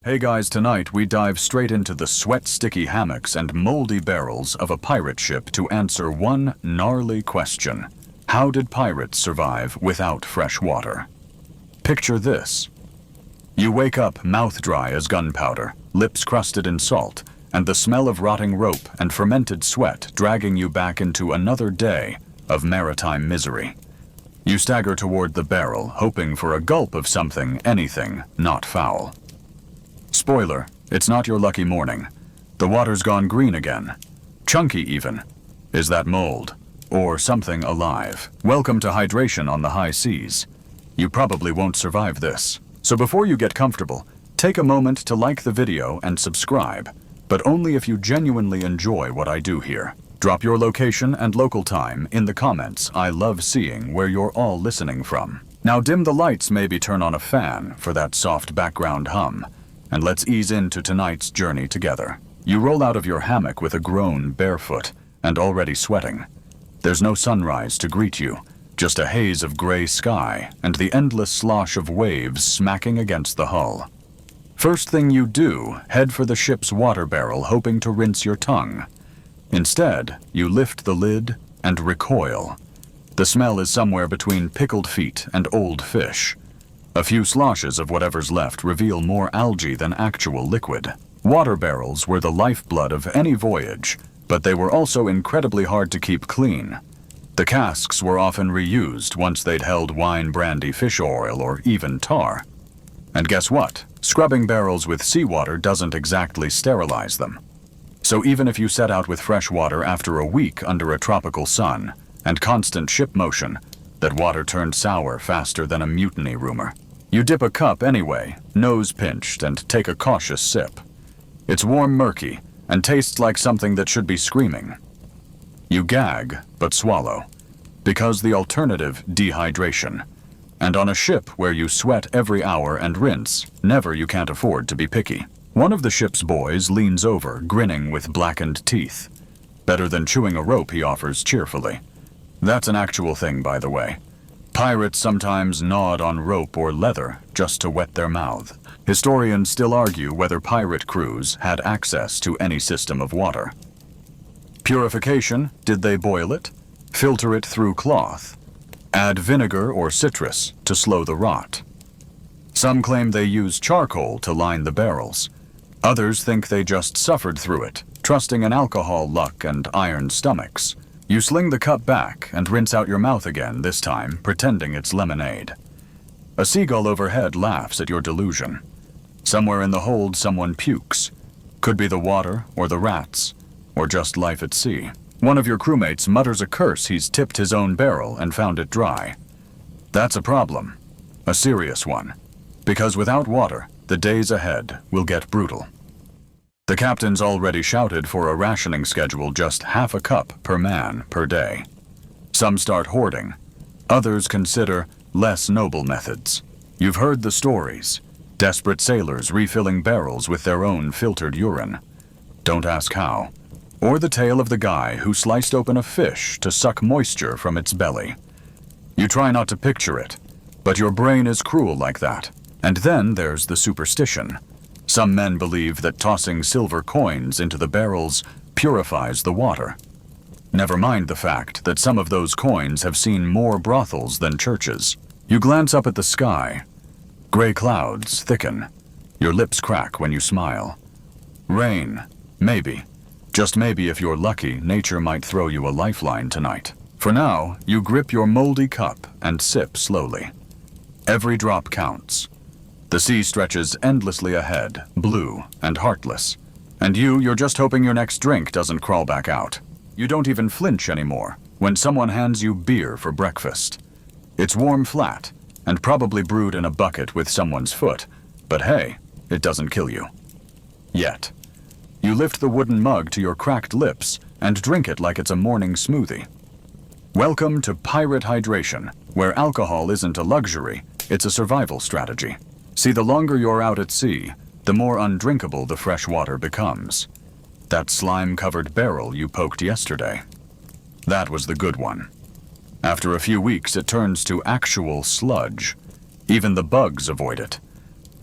Hey guys, tonight we dive straight into the sweat-sticky hammocks and moldy barrels of a pirate ship to answer one gnarly question. How did pirates survive without fresh water? Picture this. You wake up mouth dry as gunpowder, lips crusted in salt, and the smell of rotting rope and fermented sweat dragging you back into another day of maritime misery. You stagger toward the barrel, hoping for a gulp of something, anything, not foul. Spoiler, it's not your lucky morning. The water's gone green again. Chunky even. Is that mold? Or something alive? Welcome to hydration on the high seas. You probably won't survive this. So before you get comfortable, take a moment to like the video and subscribe, but only if you genuinely enjoy what I do here. Drop your location and local time in the comments. I love seeing where you're all listening from. Now dim the lights, maybe turn on a fan for that soft background hum. And let's ease into tonight's journey together. You roll out of your hammock with a groan, barefoot, and already sweating. There's no sunrise to greet you, just a haze of gray sky and the endless slosh of waves smacking against the hull. First thing you do, head for the ship's water barrel, hoping to rinse your tongue. Instead, you lift the lid and recoil. The smell is somewhere between pickled feet and old fish. A few sloshes of whatever's left reveal more algae than actual liquid. Water barrels were the lifeblood of any voyage, but they were also incredibly hard to keep clean. The casks were often reused once they'd held wine, brandy, fish oil, or even tar. And guess what? Scrubbing barrels with seawater doesn't exactly sterilize them. So even if you set out with fresh water after a week under a tropical sun and constant ship motion, that water turned sour faster than a mutiny rumor. You dip a cup anyway, nose pinched, and take a cautious sip. It's warm, murky, and tastes like something that should be screaming. You gag, but swallow, because the alternative, dehydration. And on a ship where you sweat every hour and rinse, never you can't afford to be picky. One of the ship's boys leans over, grinning with blackened teeth. Better than chewing a rope, he offers cheerfully. That's an actual thing, by the way. Pirates sometimes gnawed on rope or leather just to wet their mouth. Historians still argue whether pirate crews had access to any system of water. Purification, did they boil it? Filter it through cloth? Add vinegar or citrus to slow the rot? Some claim they used charcoal to line the barrels. Others think they just suffered through it, trusting in alcohol luck and iron stomachs. You sling the cup back and rinse out your mouth again, this time pretending it's lemonade. A seagull overhead laughs at your delusion. Somewhere in the hold someone pukes. Could be the water or the rats, or just life at sea. One of your crewmates mutters a curse he's tipped his own barrel and found it dry. That's a problem, a serious one, because without water, the days ahead will get brutal. The captain's already shouted for a rationing schedule, just half a cup per man per day. Some start hoarding. Others consider less noble methods. You've heard the stories. Desperate sailors refilling barrels with their own filtered urine. Don't ask how. Or the tale of the guy who sliced open a fish to suck moisture from its belly. You try not to picture it, but your brain is cruel like that. And then there's the superstition. Some men believe that tossing silver coins into the barrels purifies the water. Never mind the fact that some of those coins have seen more brothels than churches. You glance up at the sky. Gray clouds thicken. Your lips crack when you smile. Rain, maybe. Just maybe, if you're lucky, nature might throw you a lifeline tonight. For now, you grip your moldy cup and sip slowly. Every drop counts. The sea stretches endlessly ahead, blue and heartless. And you're just hoping your next drink doesn't crawl back out. You don't even flinch anymore when someone hands you beer for breakfast. It's warm flat, and probably brewed in a bucket with someone's foot, but hey, it doesn't kill you. Yet. You lift the wooden mug to your cracked lips and drink it like it's a morning smoothie. Welcome to pirate hydration, where alcohol isn't a luxury, it's a survival strategy. See, the longer you're out at sea, the more undrinkable the fresh water becomes. That slime-covered barrel you poked yesterday. That was the good one. After a few weeks, it turns to actual sludge. Even the bugs avoid it.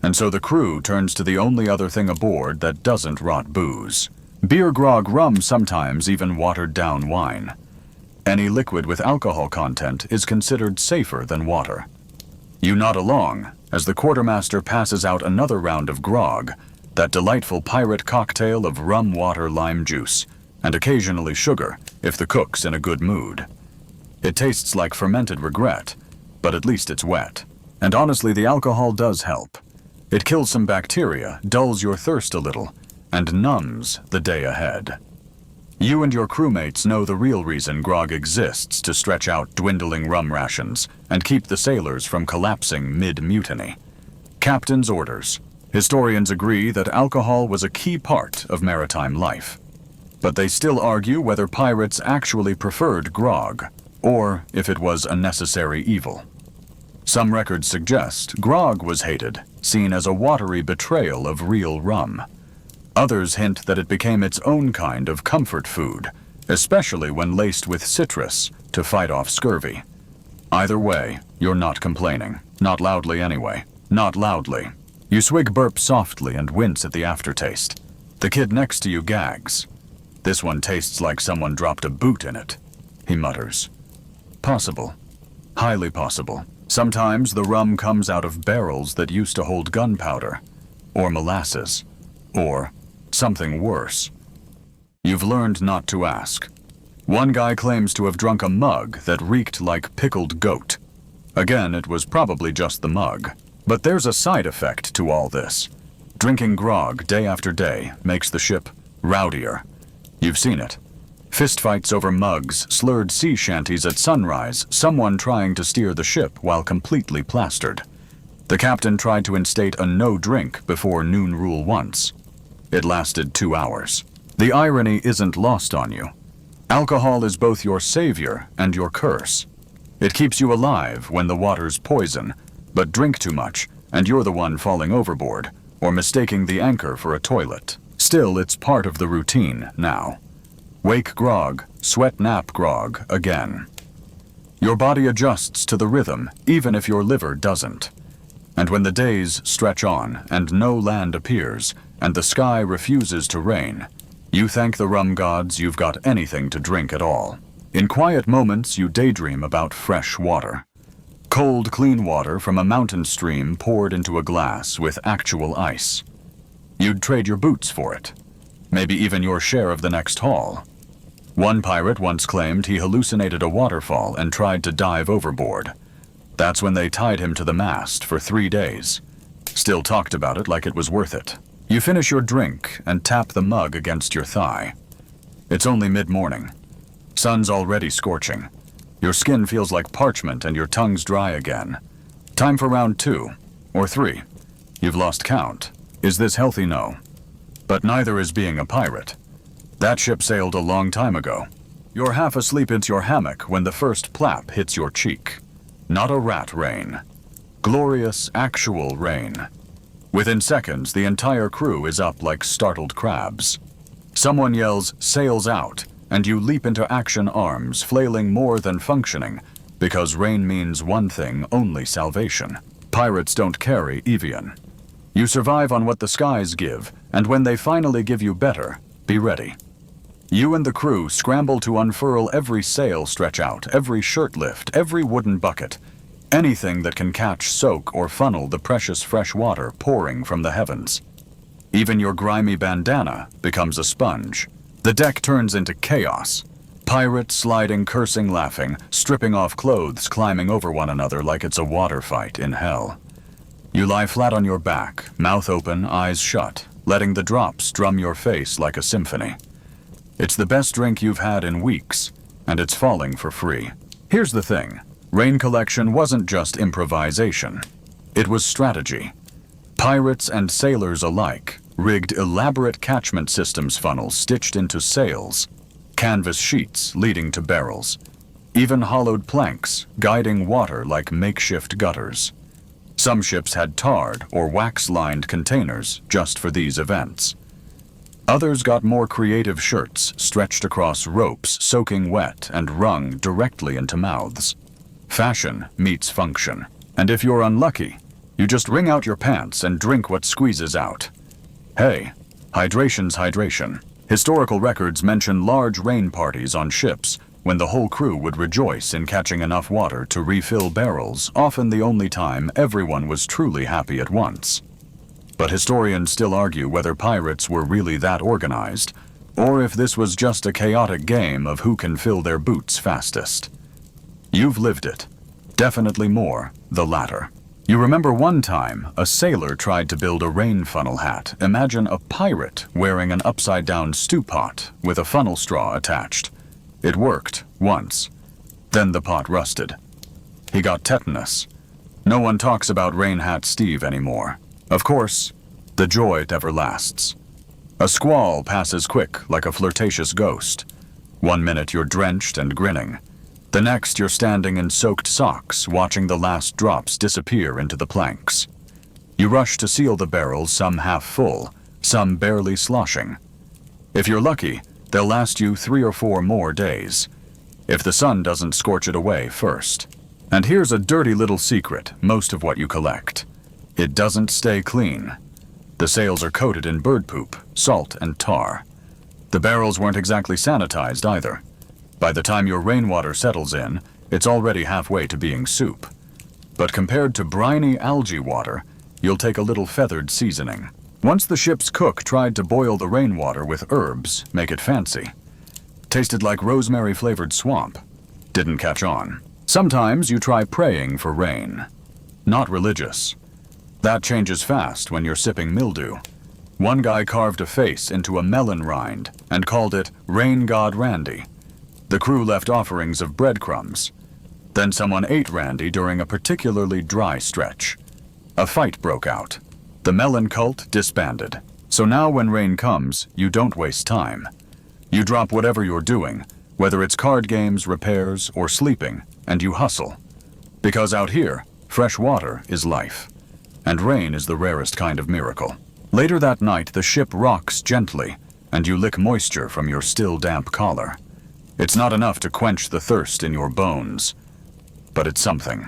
And so the crew turns to the only other thing aboard that doesn't rot booze. Beer, grog, rum, sometimes even watered-down wine. Any liquid with alcohol content is considered safer than water. You nod along as the quartermaster passes out another round of grog, that delightful pirate cocktail of rum, water, lime juice, and occasionally sugar if the cook's in a good mood. It tastes like fermented regret, but at least it's wet. And honestly, the alcohol does help. It kills some bacteria, dulls your thirst a little, and numbs the day ahead. You and your crewmates know the real reason grog exists: to stretch out dwindling rum rations and keep the sailors from collapsing mid-mutiny. Captain's orders. Historians agree that alcohol was a key part of maritime life. But they still argue whether pirates actually preferred grog, or if it was a necessary evil. Some records suggest grog was hated, seen as a watery betrayal of real rum. Others hint that it became its own kind of comfort food, especially when laced with citrus to fight off scurvy. Either way, you're not complaining. Not loudly anyway. Not loudly. You swig burp softly and wince at the aftertaste. The kid next to you gags. "This one tastes like someone dropped a boot in it," he mutters. Possible. Highly possible. Sometimes the rum comes out of barrels that used to hold gunpowder, or molasses, or something worse. You've learned not to ask. One guy claims to have drunk a mug that reeked like pickled goat. Again, it was probably just the mug. But there's a side effect to all this. Drinking grog day after day makes the ship rowdier. You've seen it. Fistfights over mugs, slurred sea shanties at sunrise, someone trying to steer the ship while completely plastered. The captain tried to instate a no drink before noon rule once. It lasted 2 hours. The irony isn't lost on you. Alcohol is both your savior and your curse. It keeps you alive when the water's poison, but drink too much and you're the one falling overboard or mistaking the anchor for a toilet. Still, it's part of the routine now. Wake grog, sweat nap grog again. Your body adjusts to the rhythm, even if your liver doesn't. And when the days stretch on and no land appears and the sky refuses to rain, you thank the rum gods you've got anything to drink at all. In quiet moments, you daydream about fresh water. Cold, clean water from a mountain stream poured into a glass with actual ice. You'd trade your boots for it. Maybe even your share of the next haul. One pirate once claimed he hallucinated a waterfall and tried to dive overboard. That's when they tied him to the mast for 3 days. Still talked about it like it was worth it. You finish your drink and tap the mug against your thigh. It's only mid-morning. Sun's already scorching. Your skin feels like parchment and your tongue's dry again. Time for round 2, or 3. You've lost count. Is this healthy? No. But neither is being a pirate. That ship sailed a long time ago. You're half asleep in your hammock when the first plap hits your cheek. Not a rat rain. Glorious, actual rain. Within seconds, the entire crew is up like startled crabs. Someone yells, "Sails out," and you leap into action, arms flailing more than functioning, because rain means one thing, only salvation. Pirates don't carry Evian. You survive on what the skies give, and when they finally give you better, be ready. You and the crew scramble to unfurl every sail stretch out, every shirt lift, every wooden bucket, anything that can catch, soak, or funnel the precious fresh water pouring from the heavens. Even your grimy bandana becomes a sponge. The deck turns into chaos. Pirates sliding, cursing, laughing, stripping off clothes, climbing over one another like it's a water fight in hell. You lie flat on your back, mouth open, eyes shut, letting the drops drum your face like a symphony. It's the best drink you've had in weeks, and it's falling for free. Here's the thing. Rain collection wasn't just improvisation. It was strategy. Pirates and sailors alike rigged elaborate catchment systems funnels stitched into sails, canvas sheets leading to barrels, even hollowed planks guiding water like makeshift gutters. Some ships had tarred or wax-lined containers just for these events. Others got more creative shirts stretched across ropes soaking wet and wrung directly into mouths. Fashion meets function, and if you're unlucky, You just wring out your pants and drink what squeezes out. Hey, hydration's hydration. Historical records mention large rain parties on ships when the whole crew would rejoice in catching enough water to refill barrels, often the only time everyone was truly happy at once. But historians still argue whether pirates were really that organized, or if this was just a chaotic game of who can fill their boots fastest. You've lived it. Definitely more the latter. You remember one time a sailor tried to build a rain funnel hat. Imagine a pirate wearing an upside-down stew pot with a funnel straw attached. It worked once. Then the pot rusted. He got tetanus. No one talks about Rain Hat Steve anymore. Of course, the joy never lasts. A squall passes quick like a flirtatious ghost. 1 minute you're drenched and grinning. The next you're standing in soaked socks, watching the last drops disappear into the planks. You rush to seal the barrels, some half full, some barely sloshing. If you're lucky, they'll last you 3 or 4 more days, if the sun doesn't scorch it away first. And here's a dirty little secret: most of what you collect, it doesn't stay clean. The sails are coated in bird poop, salt, and tar. The barrels weren't exactly sanitized either. By the time your rainwater settles in, it's already halfway to being soup. But compared to briny algae water, you'll take a little feathered seasoning. Once the ship's cook tried to boil the rainwater with herbs, make it fancy. Tasted like rosemary-flavored swamp. Didn't catch on. Sometimes you try praying for rain. Not religious. That changes fast when you're sipping mildew. One guy carved a face into a melon rind and called it Rain God Randy. The crew left offerings of breadcrumbs. Then someone ate Randy during a particularly dry stretch. A fight broke out. The melon cult disbanded. So now when rain comes, you don't waste time. You drop whatever you're doing, whether it's card games, repairs, or sleeping, and you hustle. Because out here, fresh water is life. And rain is the rarest kind of miracle. Later that night, the ship rocks gently, and you lick moisture from your still damp collar. It's not enough to quench the thirst in your bones, but it's something.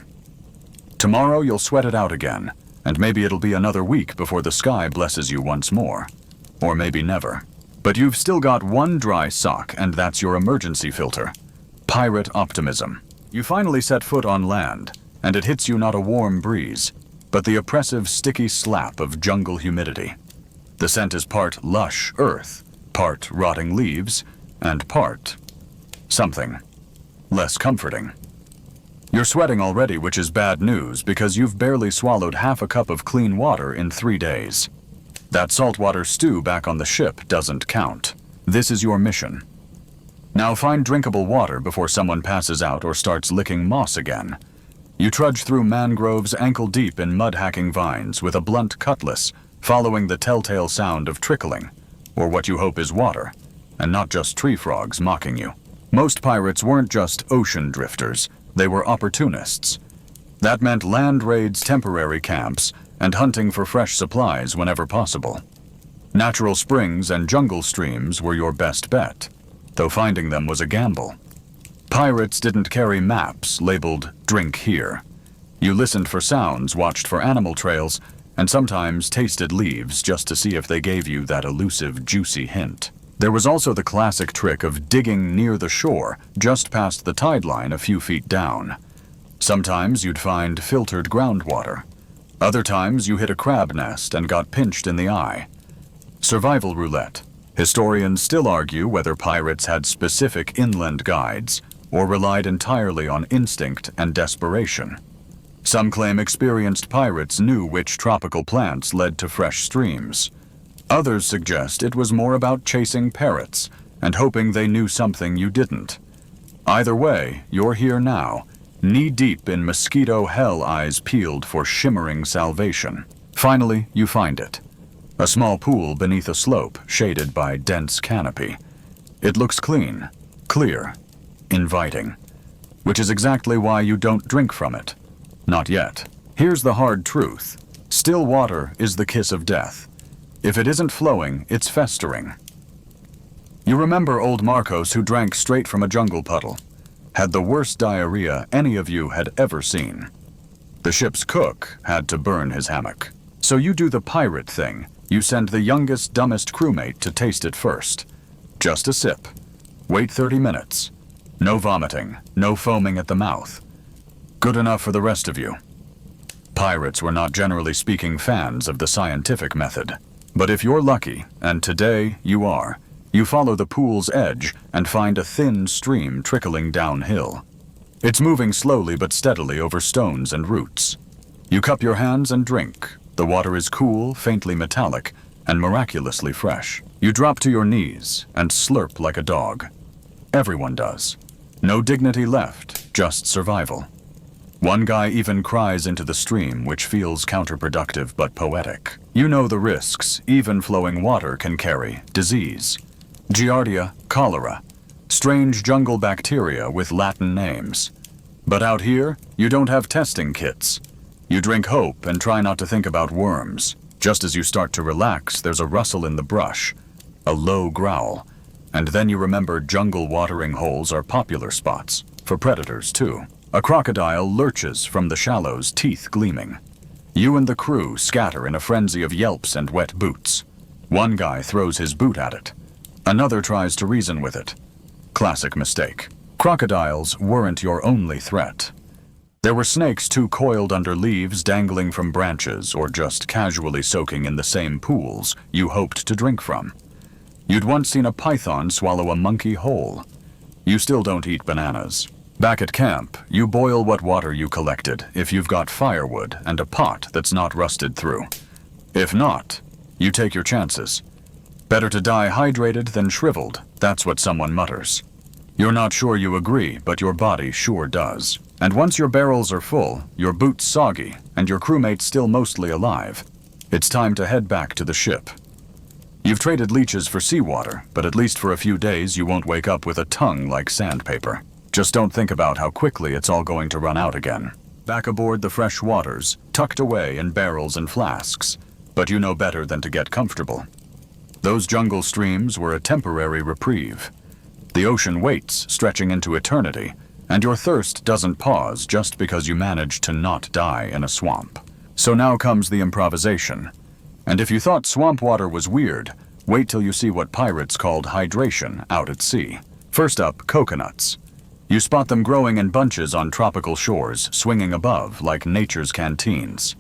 Tomorrow you'll sweat it out again, and maybe it'll be another week before the sky blesses you once more. Or maybe never. But you've still got one dry sock, and that's your emergency filter. Pirate optimism. You finally set foot on land, and it hits you not a warm breeze, but the oppressive sticky slap of jungle humidity. The scent is part lush earth, part rotting leaves, and part something less comforting. You're sweating already, which is bad news because you've barely swallowed half a cup of clean water in 3 days. That saltwater stew back on the ship doesn't count. This is your mission. Now find drinkable water before someone passes out or starts licking moss again. You trudge through mangroves ankle-deep in mud-hacking vines with a blunt cutlass, following the telltale sound of trickling, or what you hope is water, and not just tree frogs mocking you. Most pirates weren't just ocean drifters, they were opportunists. That meant land raids, temporary camps, and hunting for fresh supplies whenever possible. Natural springs and jungle streams were your best bet, though finding them was a gamble. Pirates didn't carry maps labeled "drink here." You listened for sounds, watched for animal trails, and sometimes tasted leaves just to see if they gave you that elusive, juicy hint. There was also the classic trick of digging near the shore, just past the tide line a few feet down. Sometimes you'd find filtered groundwater. Other times you hit a crab nest and got pinched in the eye. Survival roulette. Historians still argue whether pirates had specific inland guides or relied entirely on instinct and desperation. Some claim experienced pirates knew which tropical plants led to fresh streams. Others suggest it was more about chasing parrots and hoping they knew something you didn't. Either way, you're here now, knee-deep in mosquito hell, eyes peeled for shimmering salvation. Finally, you find it. A small pool beneath a slope, shaded by dense canopy. It looks clean, clear, inviting, which is exactly why you don't drink from it. Not yet. Here's the hard truth. Still water is the kiss of death. If it isn't flowing, it's festering. You remember old Marcos, who drank straight from a jungle puddle, had the worst diarrhea any of you had ever seen. The ship's cook had to burn his hammock. So you do the pirate thing. You send the youngest, dumbest crewmate to taste it first. Just a sip. Wait 30 minutes. No vomiting, no foaming at the mouth. Good enough for the rest of you. Pirates were not generally speaking fans of the scientific method. But if you're lucky, and today you are, you follow the pool's edge and find a thin stream trickling downhill. It's moving slowly but steadily over stones and roots. You cup your hands and drink. The water is cool, faintly metallic, and miraculously fresh. You drop to your knees and slurp like a dog. Everyone does. No dignity left, just survival. One guy even cries into the stream, which feels counterproductive but poetic. You know the risks. Even flowing water can carry disease. Giardia, cholera, strange jungle bacteria with Latin names. But out here, you don't have testing kits. You drink hope and try not to think about worms. Just as you start to relax, there's a rustle in the brush, a low growl, and then you remember jungle watering holes are popular spots, for predators too. A crocodile lurches from the shallows, teeth gleaming. You and the crew scatter in a frenzy of yelps and wet boots. One guy throws his boot at it. Another tries to reason with it. Classic mistake. Crocodiles weren't your only threat. There were snakes too, coiled under leaves, dangling from branches, or just casually soaking in the same pools you hoped to drink from. You'd once seen a python swallow a monkey whole. You still don't eat bananas. Back at camp, you boil what water you collected if you've got firewood and a pot that's not rusted through. If not, you take your chances. Better to die hydrated than shriveled, that's what someone mutters. You're not sure you agree, but your body sure does. And once your barrels are full, your boots soggy, and your crewmates still mostly alive, it's time to head back to the ship. You've traded leeches for seawater, but at least for a few days you won't wake up with a tongue like sandpaper. Just don't think about how quickly it's all going to run out again. Back aboard the fresh waters, tucked away in barrels and flasks, but you know better than to get comfortable. Those jungle streams were a temporary reprieve. The ocean waits, stretching into eternity, and your thirst doesn't pause just because you managed to not die in a swamp. So now comes the improvisation. And if you thought swamp water was weird, wait till you see what pirates called hydration out at sea. First up, coconuts. You spot them growing in bunches on tropical shores, swinging above like nature's canteens.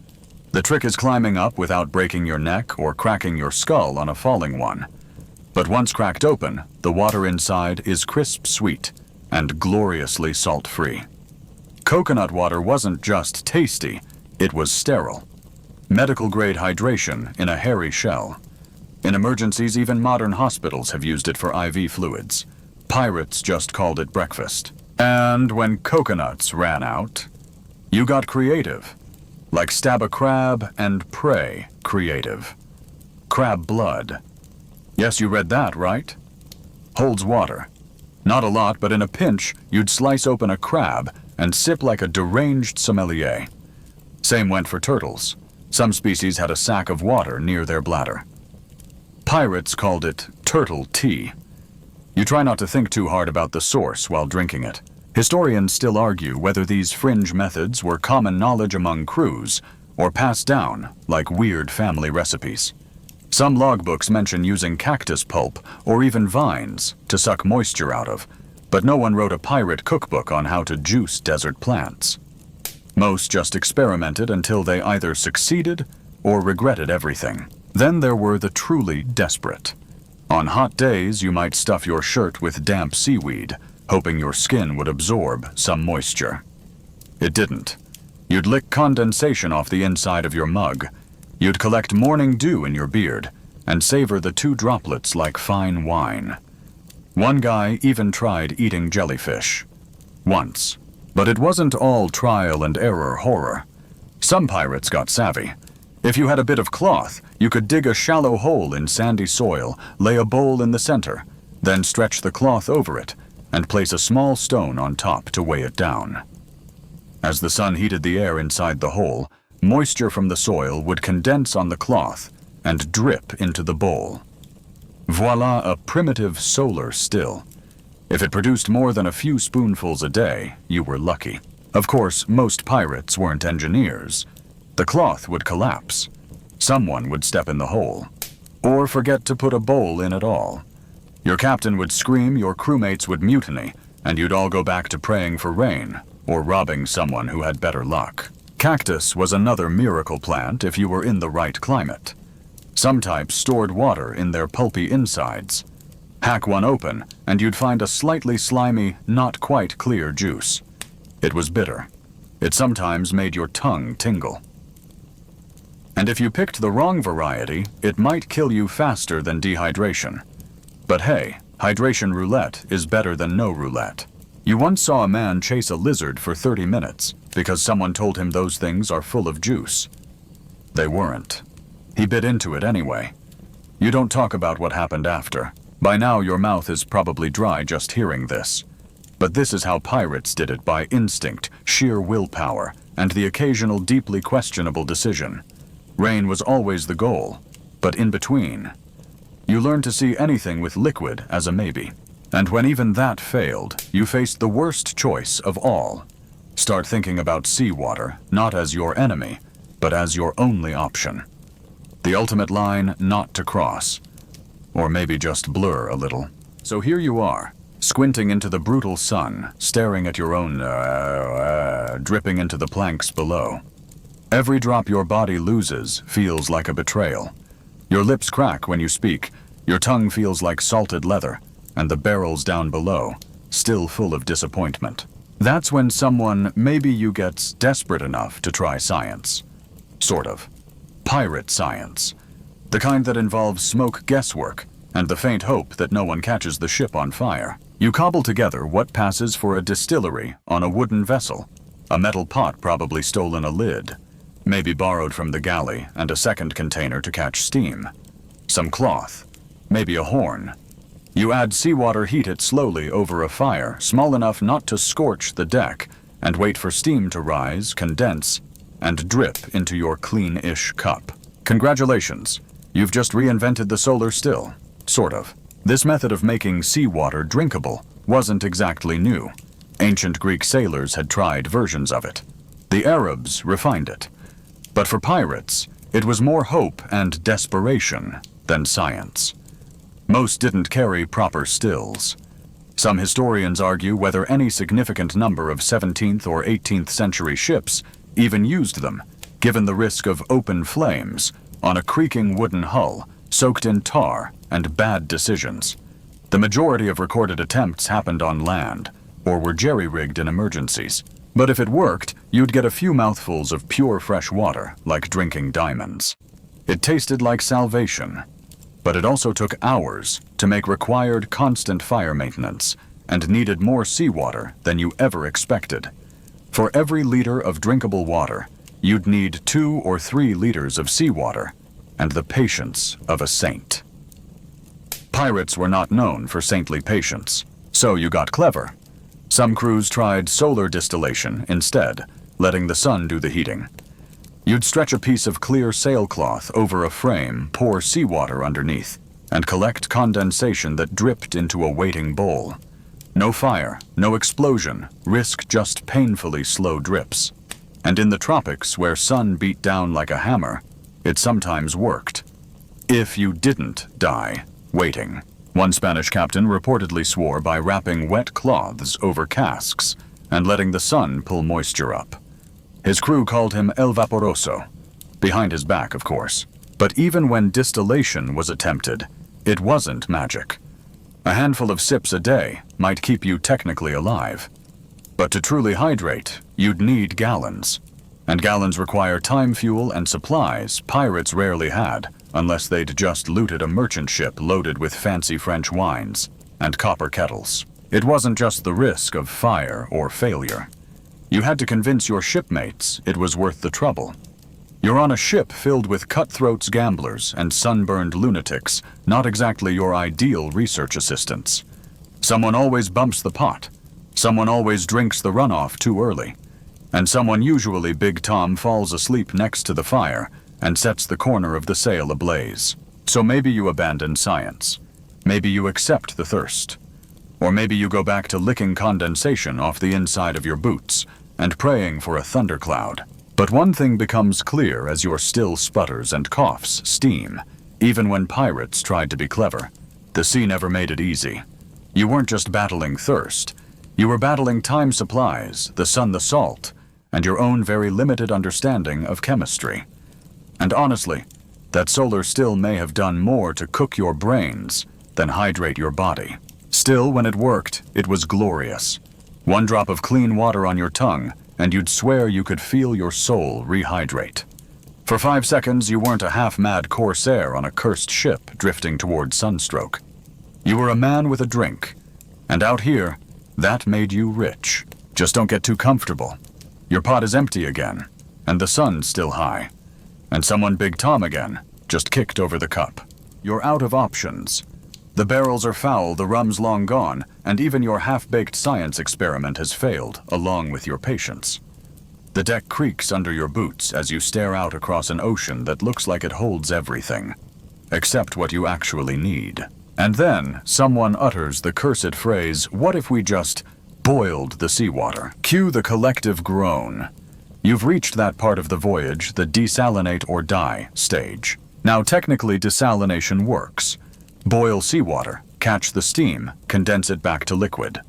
The trick is climbing up without breaking your neck or cracking your skull on a falling one. But once cracked open, the water inside is crisp sweet and gloriously salt-free. Coconut water wasn't just tasty, it was sterile. Medical-grade hydration in a hairy shell. In emergencies, even modern hospitals have used it for IV fluids. Pirates just called it breakfast. And when coconuts ran out, you got creative. Like stab a crab and pray creative. Crab blood. Yes, you read that, right? Holds water. Not a lot, but in a pinch, you'd slice open a crab and sip like a deranged sommelier. Same went for turtles. Some species had a sack of water near their bladder. Pirates called it turtle tea. You try not to think too hard about the source while drinking it. Historians still argue whether these fringe methods were common knowledge among crews or passed down like weird family recipes. Some logbooks mention using cactus pulp or even vines to suck moisture out of, but no one wrote a pirate cookbook on how to juice desert plants. Most just experimented until they either succeeded or regretted everything. Then there were the truly desperate. On hot days, you might stuff your shirt with damp seaweed, hoping your skin would absorb some moisture. It didn't. You'd lick condensation off the inside of your mug. You'd collect morning dew in your beard and savor the 2 droplets like fine wine. One guy even tried eating jellyfish. Once. But it wasn't all trial and error horror. Some pirates got savvy. If you had a bit of cloth, you could dig a shallow hole in sandy soil, lay a bowl in the center, then stretch the cloth over it, and place a small stone on top to weigh it down. As the sun heated the air inside the hole, moisture from the soil would condense on the cloth and drip into the bowl. Voila, a primitive solar still. If it produced more than a few spoonfuls a day, you were lucky. Of course, most pirates weren't engineers. The cloth would collapse. Someone would step in the hole. Or forget to put a bowl in at all. Your captain would scream, your crewmates would mutiny, and you'd all go back to praying for rain, or robbing someone who had better luck. Cactus was another miracle plant if you were in the right climate. Some types stored water in their pulpy insides. Hack one open, and you'd find a slightly slimy, not quite clear juice. It was bitter. It sometimes made your tongue tingle. And if you picked the wrong variety, it might kill you faster than dehydration. But hey, hydration roulette is better than no roulette. You once saw a man chase a lizard for 30 minutes because someone told him those things are full of juice. They weren't. He bit into it anyway. You don't talk about what happened after. By now your mouth is probably dry just hearing this. But this is how pirates did it, by instinct, sheer willpower, and the occasional deeply questionable decision. Rain was always the goal, but in between. You learned to see anything with liquid as a maybe. And when even that failed, you faced the worst choice of all. Start thinking about seawater, not as your enemy, but as your only option. The ultimate line not to cross. Or maybe just blur a little. So here you are, squinting into the brutal sun, staring at your own dripping into the planks below. Every drop your body loses feels like a betrayal. Your lips crack when you speak, your tongue feels like salted leather, and the barrels down below, still full of disappointment. That's when someone, maybe you, gets desperate enough to try science. Sort of. Pirate science. The kind that involves smoke guesswork, and the faint hope that no one catches the ship on fire. You cobble together what passes for a distillery on a wooden vessel. A metal pot probably stolen a lid. Maybe borrowed from the galley, and a second container to catch steam. Some cloth. Maybe a horn. You add seawater, heat it slowly over a fire, small enough not to scorch the deck, and wait for steam to rise, condense, and drip into your clean-ish cup. Congratulations, you've just reinvented the solar still. Sort of. This method of making seawater drinkable wasn't exactly new. Ancient Greek sailors had tried versions of it. The Arabs refined it. But for pirates, it was more hope and desperation than science. Most didn't carry proper stills. Some historians argue whether any significant number of 17th or 18th century ships even used them, given the risk of open flames on a creaking wooden hull, soaked in tar and bad decisions. The majority of recorded attempts happened on land, or were jerry-rigged in emergencies. But if it worked, you'd get a few mouthfuls of pure fresh water, like drinking diamonds. It tasted like salvation. But it also took hours to make, required constant fire maintenance, and needed more seawater than you ever expected. For every liter of drinkable water, you'd need 2 or 3 liters of seawater, and the patience of a saint. Pirates were not known for saintly patience, so you got clever. Some crews tried solar distillation instead, letting the sun do the heating. You'd stretch a piece of clear sailcloth over a frame, pour seawater underneath, and collect condensation that dripped into a waiting bowl. No fire, no explosion, risk just painfully slow drips. And in the tropics, where sun beat down like a hammer, it sometimes worked. If you didn't die waiting. One Spanish captain reportedly swore by wrapping wet cloths over casks and letting the sun pull moisture up. His crew called him El Vaporoso, behind his back, of course. But even when distillation was attempted, it wasn't magic. A handful of sips a day might keep you technically alive. But to truly hydrate, you'd need gallons. And gallons require time, fuel, and supplies pirates rarely had, unless they'd just looted a merchant ship loaded with fancy French wines and copper kettles. It wasn't just the risk of fire or failure. You had to convince your shipmates it was worth the trouble. You're on a ship filled with cutthroats, gamblers, and sunburned lunatics, not exactly your ideal research assistants. Someone always bumps the pot. Someone always drinks the runoff too early. And someone, usually Big Tom, falls asleep next to the fire and sets the corner of the sail ablaze. So maybe you abandon science. Maybe you accept the thirst. Or maybe you go back to licking condensation off the inside of your boots and praying for a thundercloud. But one thing becomes clear as your still sputters and coughs steam, even when pirates tried to be clever. The sea never made it easy. You weren't just battling thirst. You were battling time supplies, the sun, the salt, and your own very limited understanding of chemistry. And honestly, that solar still may have done more to cook your brains than hydrate your body. Still, when it worked, it was glorious. One drop of clean water on your tongue, and you'd swear you could feel your soul rehydrate. For 5 seconds, you weren't a half-mad corsair on a cursed ship drifting toward sunstroke. You were a man with a drink, and out here, that made you rich. Just don't get too comfortable. Your pot is empty again, and the sun's still high. And someone Big Tom again, just kicked over the cup. You're out of options. The barrels are foul, the rum's long gone, and even your half-baked science experiment has failed, along with your patience. The deck creaks under your boots as you stare out across an ocean that looks like it holds everything, except what you actually need. And then, someone utters the cursed phrase, "What if we just boiled the seawater?" Cue the collective groan. You've reached that part of the voyage, the desalinate or die stage. Now, technically, desalination works. Boil seawater, catch the steam, condense it back to liquid.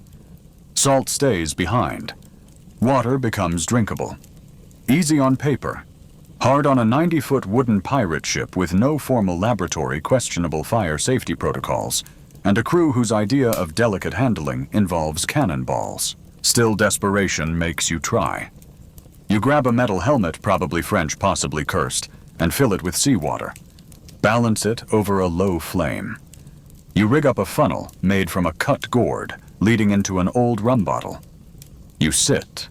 Salt stays behind. Water becomes drinkable. Easy on paper. Hard on a 90-foot wooden pirate ship with no formal laboratory, questionable fire safety protocols, and a crew whose idea of delicate handling involves cannonballs. Still, desperation makes you try. You grab a metal helmet, probably French, possibly cursed, and fill it with seawater. Balance it over a low flame. You rig up a funnel made from a cut gourd leading into an old rum bottle. You sit.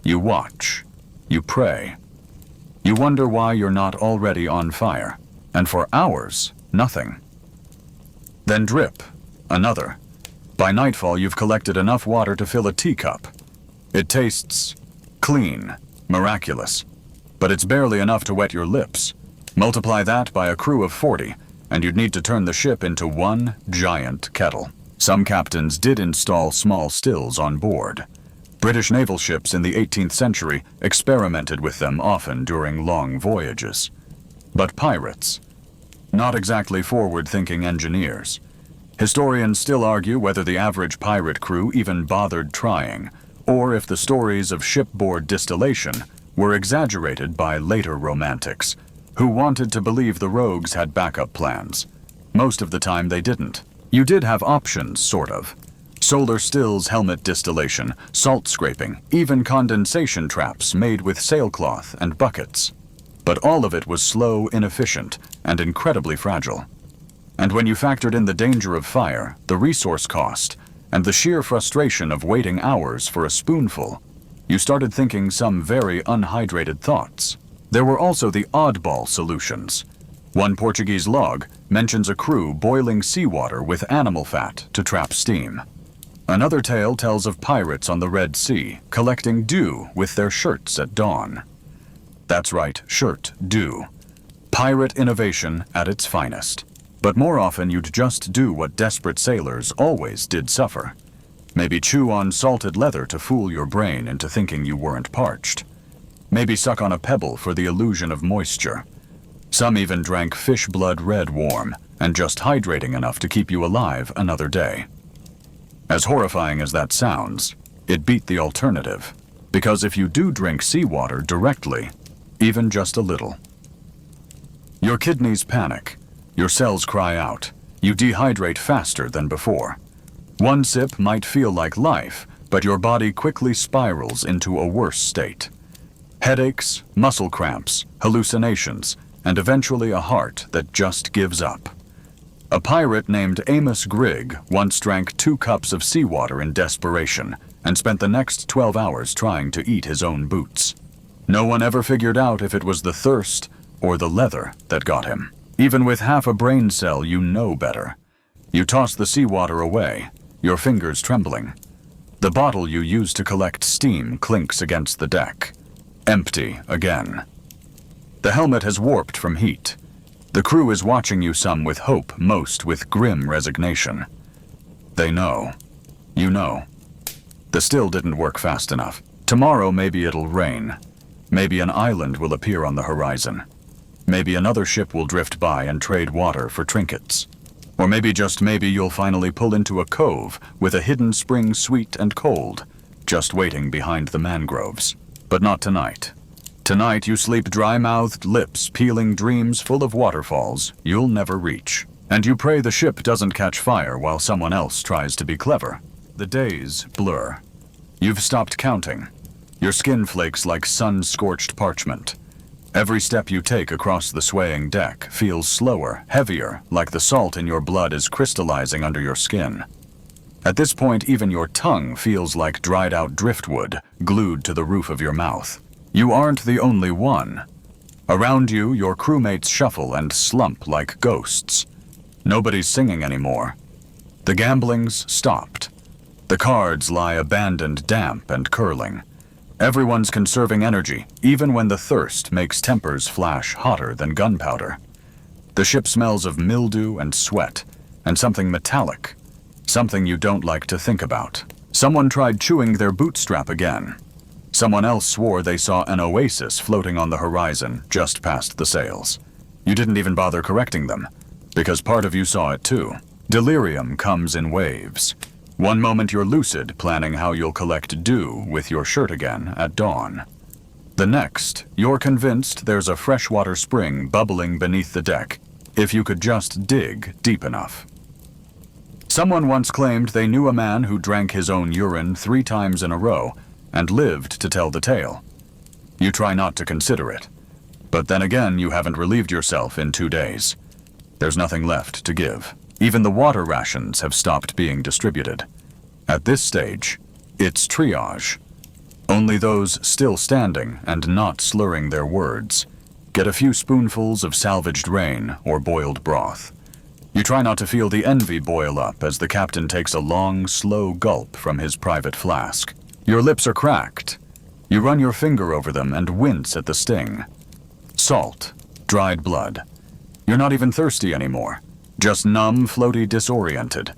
You watch. You pray. You wonder why you're not already on fire. And for hours, nothing. Then drip. Another. By nightfall, you've collected enough water to fill a teacup. It tastes clean, miraculous. But it's barely enough to wet your lips. Multiply that by a crew of 40, and you'd need to turn the ship into one giant kettle. Some captains did install small stills on board. British naval ships in the 18th century experimented with them often during long voyages. But pirates, not exactly forward-thinking engineers. Historians still argue whether the average pirate crew even bothered trying, or if the stories of shipboard distillation were exaggerated by later romantics, who wanted to believe the rogues had backup plans. Most of the time they didn't. You did have options, sort of. Solar stills, helmet distillation, salt scraping, even condensation traps made with sailcloth and buckets. But all of it was slow, inefficient, and incredibly fragile. And when you factored in the danger of fire, the resource cost, and the sheer frustration of waiting hours for a spoonful, you started thinking some very unhydrated thoughts. There were also the oddball solutions. One Portuguese log mentions a crew boiling seawater with animal fat to trap steam. Another tale tells of pirates on the Red Sea collecting dew with their shirts at dawn. That's right, shirt, dew. Pirate innovation at its finest. But more often you'd just do what desperate sailors always did suffer. Maybe chew on salted leather to fool your brain into thinking you weren't parched. Maybe suck on a pebble for the illusion of moisture. Some even drank fish blood red warm, and just hydrating enough to keep you alive another day. As horrifying as that sounds, it beat the alternative. Because if you do drink seawater directly, even just a little, your kidneys panic, your cells cry out, you dehydrate faster than before. One sip might feel like life, but your body quickly spirals into a worse state. Headaches, muscle cramps, hallucinations, and eventually a heart that just gives up. A pirate named Amos Grigg once drank 2 cups of seawater in desperation and spent the next 12 hours trying to eat his own boots. No one ever figured out if it was the thirst or the leather that got him. Even with half a brain cell, you know better. You toss the seawater away, your fingers trembling. The bottle you used to collect steam clinks against the deck. Empty again. The helmet has warped from heat. The crew is watching you, some with hope, most with grim resignation. They know. You know. The still didn't work fast enough. Tomorrow maybe it'll rain. Maybe an island will appear on the horizon. Maybe another ship will drift by and trade water for trinkets. Or maybe, just maybe, you'll finally pull into a cove with a hidden spring sweet and cold, just waiting behind the mangroves. But not tonight. Tonight you sleep dry-mouthed lips peeling dreams full of waterfalls you'll never reach. And you pray the ship doesn't catch fire while someone else tries to be clever. The days blur. You've stopped counting. Your skin flakes like sun-scorched parchment. Every step you take across the swaying deck feels slower, heavier, like the salt in your blood is crystallizing under your skin. At this point, even your tongue feels like dried-out driftwood glued to the roof of your mouth. You aren't the only one. Around you, your crewmates shuffle and slump like ghosts. Nobody's singing anymore. The gambling's stopped. The cards lie abandoned, damp and curling. Everyone's conserving energy, even when the thirst makes tempers flash hotter than gunpowder. The ship smells of mildew and sweat, and something metallic, something you don't like to think about. Someone tried chewing their bootstrap again. Someone else swore they saw an oasis floating on the horizon just past the sails. You didn't even bother correcting them, because part of you saw it too. Delirium comes in waves. One moment you're lucid, planning how you'll collect dew with your shirt again at dawn. The next, you're convinced there's a freshwater spring bubbling beneath the deck, if you could just dig deep enough. Someone once claimed they knew a man who drank his own urine 3 times in a row and lived to tell the tale. You try not to consider it, but then again you haven't relieved yourself in 2 days. There's nothing left to give. Even the water rations have stopped being distributed. At this stage, it's triage. Only those still standing and not slurring their words get a few spoonfuls of salvaged rain or boiled broth. You try not to feel the envy boil up as the captain takes a long, slow gulp from his private flask. Your lips are cracked. You run your finger over them and wince at the sting. Salt, dried blood. You're not even thirsty anymore. Just numb, floaty, disoriented.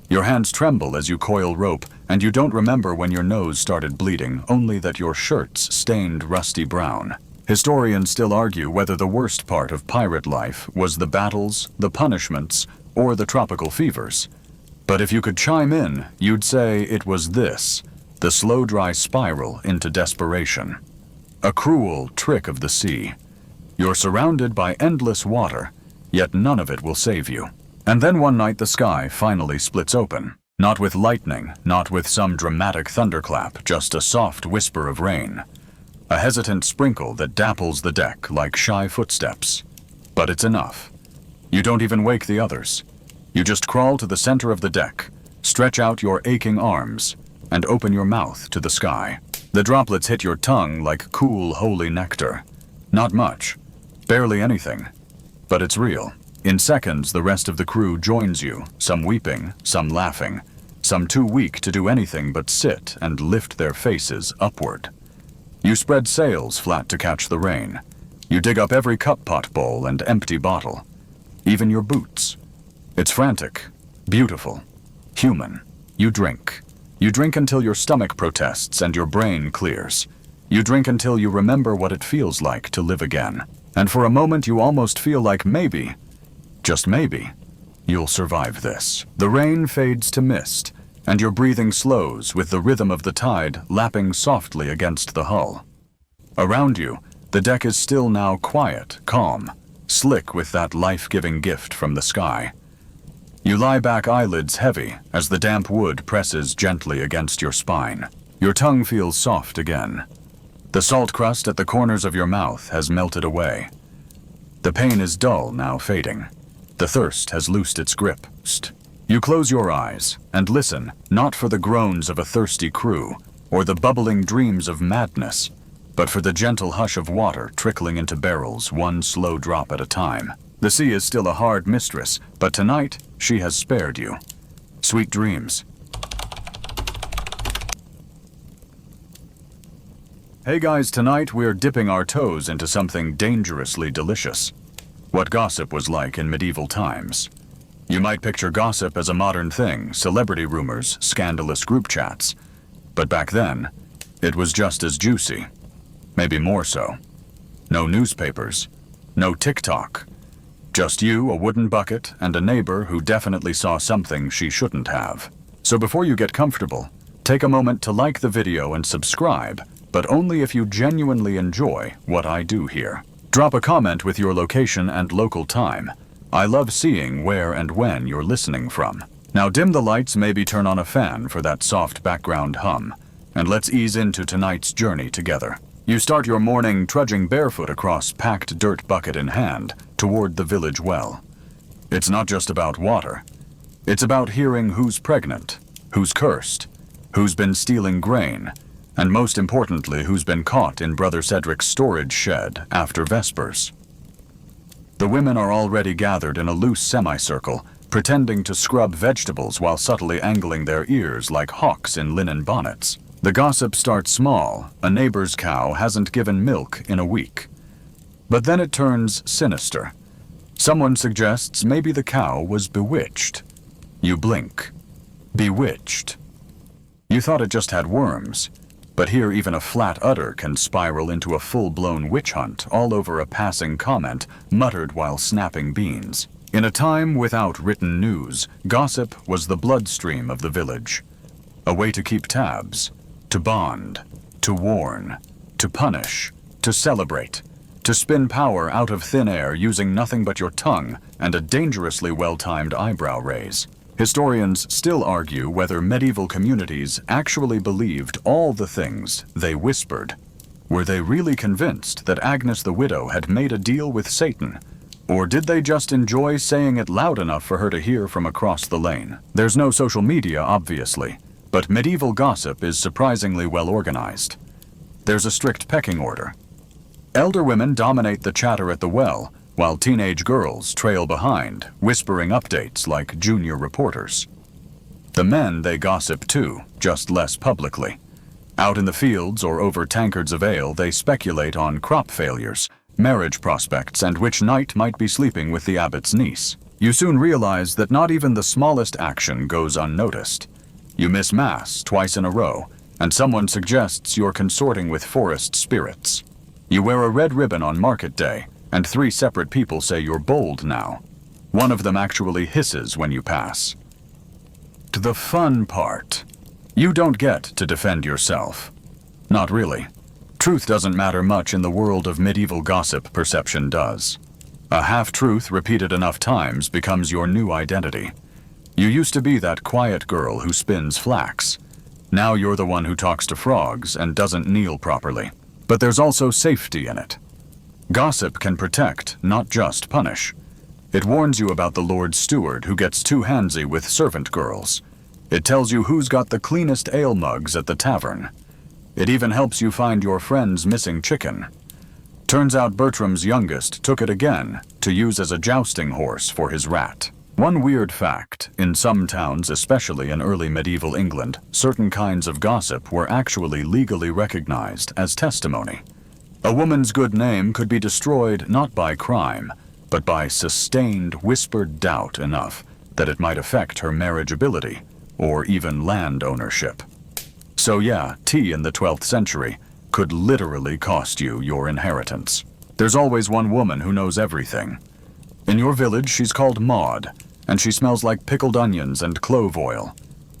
Your hands tremble as you coil rope, and you don't remember when your nose started bleeding, only that your shirt's stained rusty brown. Historians still argue whether the worst part of pirate life was the battles, the punishments, or the tropical fevers. But if you could chime in, you'd say it was this, the slow dry spiral into desperation. A cruel trick of the sea. You're surrounded by endless water, yet none of it will save you. And then one night the sky finally splits open. Not with lightning, not with some dramatic thunderclap, just a soft whisper of rain. A hesitant sprinkle that dapples the deck like shy footsteps. But it's enough. You don't even wake the others. You just crawl to the center of the deck, stretch out your aching arms, and open your mouth to the sky. The droplets hit your tongue like cool, holy nectar. Not much. Barely anything. But it's real. In seconds, the rest of the crew joins you, some weeping, some laughing, some too weak to do anything but sit and lift their faces upward. You spread sails flat to catch the rain. You dig up every cup-pot bowl and empty bottle, even your boots. It's frantic, beautiful, human. You drink. You drink until your stomach protests and your brain clears. You drink until you remember what it feels like to live again. And for a moment you almost feel like maybe, just maybe, you'll survive this. The rain fades to mist, and your breathing slows with the rhythm of the tide lapping softly against the hull. Around you, the deck is still now quiet, calm, slick with that life-giving gift from the sky. You lie back, eyelids heavy, as the damp wood presses gently against your spine. Your tongue feels soft again. The salt crust at the corners of your mouth has melted away. The pain is dull, now fading. The thirst has loosed its grip. You close your eyes and listen, not for the groans of a thirsty crew or the bubbling dreams of madness, but for the gentle hush of water trickling into barrels, one slow drop at a time. The sea is still a hard mistress, but tonight she has spared you. Sweet dreams. Hey guys, tonight we're dipping our toes into something dangerously delicious. What gossip was like in medieval times. You might picture gossip as a modern thing, celebrity rumors, scandalous group chats. But back then, It was just as juicy. Maybe more so. No newspapers. No TikTok. Just you, a wooden bucket, and a neighbor who definitely saw something she shouldn't have. So before you get comfortable, take a moment to like the video and subscribe, but only if you genuinely enjoy what I do here. Drop a comment with your location and local time. I love seeing where and when you're listening from. Now dim the lights, maybe turn on a fan for that soft background hum, and let's ease into tonight's journey together. You start your morning trudging barefoot across packed dirt bucket in hand toward the village well. It's not just about water. It's about hearing who's pregnant, who's cursed, who's been stealing grain, and most importantly, who's been caught in Brother Cedric's storage shed after Vespers. The women are already gathered in a loose semicircle, pretending to scrub vegetables while subtly angling their ears like hawks in linen bonnets. The gossip starts small. A neighbor's cow hasn't given milk in a week. But then it turns sinister. Someone suggests maybe the cow was bewitched. You blink. Bewitched. You thought it just had worms, but here even a flat udder can spiral into a full-blown witch hunt all over a passing comment muttered while snapping beans. In a time without written news, gossip was the bloodstream of the village. A way to keep tabs. To bond, to warn, to punish, to celebrate, to spin power out of thin air using nothing but your tongue and a dangerously well-timed eyebrow raise. Historians still argue whether medieval communities actually believed all the things they whispered. Were they really convinced that Agnes the widow had made a deal with Satan? Or did they just enjoy saying it loud enough for her to hear from across the lane? There's no social media, obviously. But medieval gossip is surprisingly well organized. There's a strict pecking order. Elder women dominate the chatter at the well, while teenage girls trail behind, whispering updates like junior reporters. The men they gossip too, just less publicly. Out in the fields or over tankards of ale, they speculate on crop failures, marriage prospects, and which knight might be sleeping with the abbot's niece. You soon realize that not even the smallest action goes unnoticed. You miss Mass twice in a row, and someone suggests you're consorting with forest spirits. You wear a red ribbon on market day, and 3 separate people say you're bold now. One of them actually hisses when you pass. To the fun part. You don't get to defend yourself. Not really. Truth doesn't matter much in the world of medieval gossip, perception does. A half-truth repeated enough times becomes your new identity. You used to be that quiet girl who spins flax. Now you're the one who talks to frogs and doesn't kneel properly. But there's also safety in it. Gossip can protect, not just punish. It warns you about the Lord's steward who gets too handsy with servant girls. It tells you who's got the cleanest ale mugs at the tavern. It even helps you find your friend's missing chicken. Turns out Bertram's youngest took it again to use as a jousting horse for his rat. One weird fact, in some towns, especially in early medieval England, certain kinds of gossip were actually legally recognized as testimony. A woman's good name could be destroyed not by crime, but by sustained whispered doubt enough that it might affect her marriageability or even land ownership. So yeah, tea in the 12th century could literally cost you your inheritance. There's always one woman who knows everything. In your village, she's called Maud, and she smells like pickled onions and clove oil.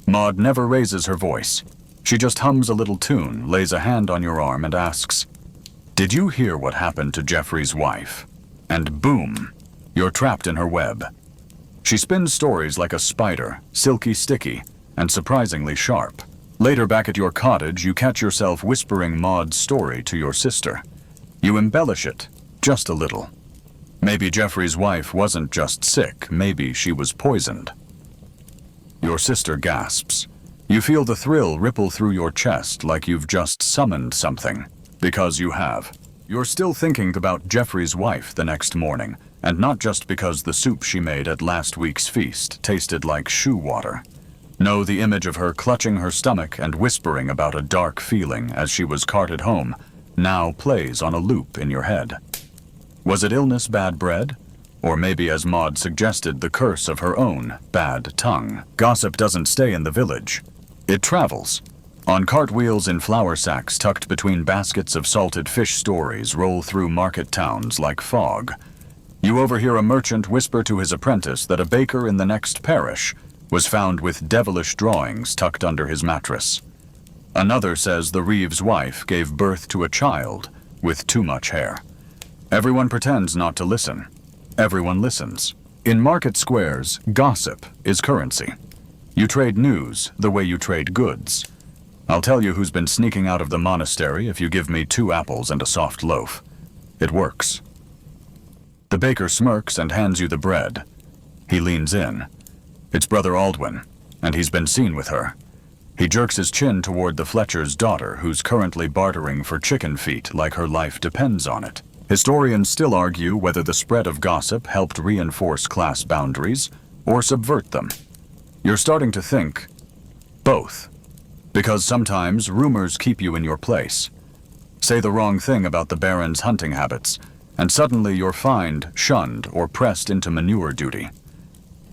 Maud never raises her voice. She just hums a little tune, lays a hand on your arm, and asks, "Did you hear what happened to Geoffrey's wife?" And boom, you're trapped in her web. She spins stories like a spider, silky sticky, and surprisingly sharp. Later back at your cottage, you catch yourself whispering Maud's story to your sister. You embellish it, just a little. Maybe Geoffrey's wife wasn't just sick, maybe she was poisoned. Your sister gasps. You feel the thrill ripple through your chest like you've just summoned something. Because you have. You're still thinking about Geoffrey's wife the next morning, and not just because the soup she made at last week's feast tasted like shoe water. No, the image of her clutching her stomach and whispering about a dark feeling as she was carted home now plays on a loop in your head. Was it illness, bad bread? Or maybe, as Maud suggested, the curse of her own bad tongue? Gossip doesn't stay in the village. It travels. On cartwheels in flour sacks tucked between baskets of salted fish stories roll through market towns like fog. You overhear a merchant whisper to his apprentice that a baker in the next parish was found with devilish drawings tucked under his mattress. Another says the Reeves' wife gave birth to a child with too much hair. Everyone pretends not to listen. Everyone listens. In market squares, gossip is currency. You trade news the way you trade goods. I'll tell you who's been sneaking out of the monastery if you give me 2 apples and a soft loaf. It works. The baker smirks and hands you the bread. He leans in. It's Brother Aldwin, and he's been seen with her. He jerks his chin toward the Fletcher's daughter, who's currently bartering for chicken feet like her life depends on it. Historians still argue whether the spread of gossip helped reinforce class boundaries or subvert them. You're starting to think both, because sometimes rumors keep you in your place. Say the wrong thing about the Baron's hunting habits, and suddenly you're fined, shunned, or pressed into manure duty.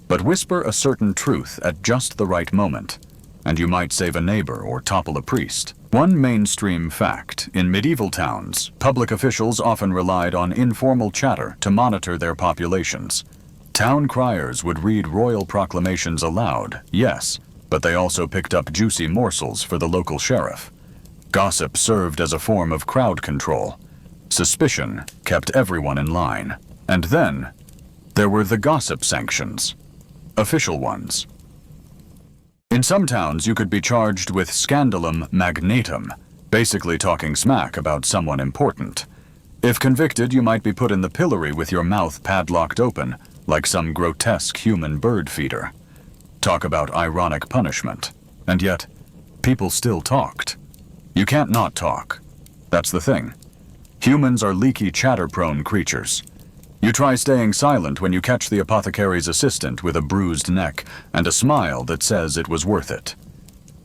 But whisper a certain truth at just the right moment, and you might save a neighbor or topple a priest. One mainstream fact: in medieval towns, public officials often relied on informal chatter to monitor their populations. Town criers would read royal proclamations aloud, yes, but they also picked up juicy morsels for the local sheriff. Gossip served as a form of crowd control. Suspicion kept everyone in line. And then, there were the gossip sanctions. Official ones. In some towns, you could be charged with scandalum magnatum, basically talking smack about someone important. If convicted, you might be put in the pillory with your mouth padlocked open, like some grotesque human bird feeder. Talk about ironic punishment. And yet, people still talked. You can't not talk. That's the thing. Humans are leaky, chatter-prone creatures. You try staying silent when you catch the apothecary's assistant with a bruised neck and a smile that says it was worth it.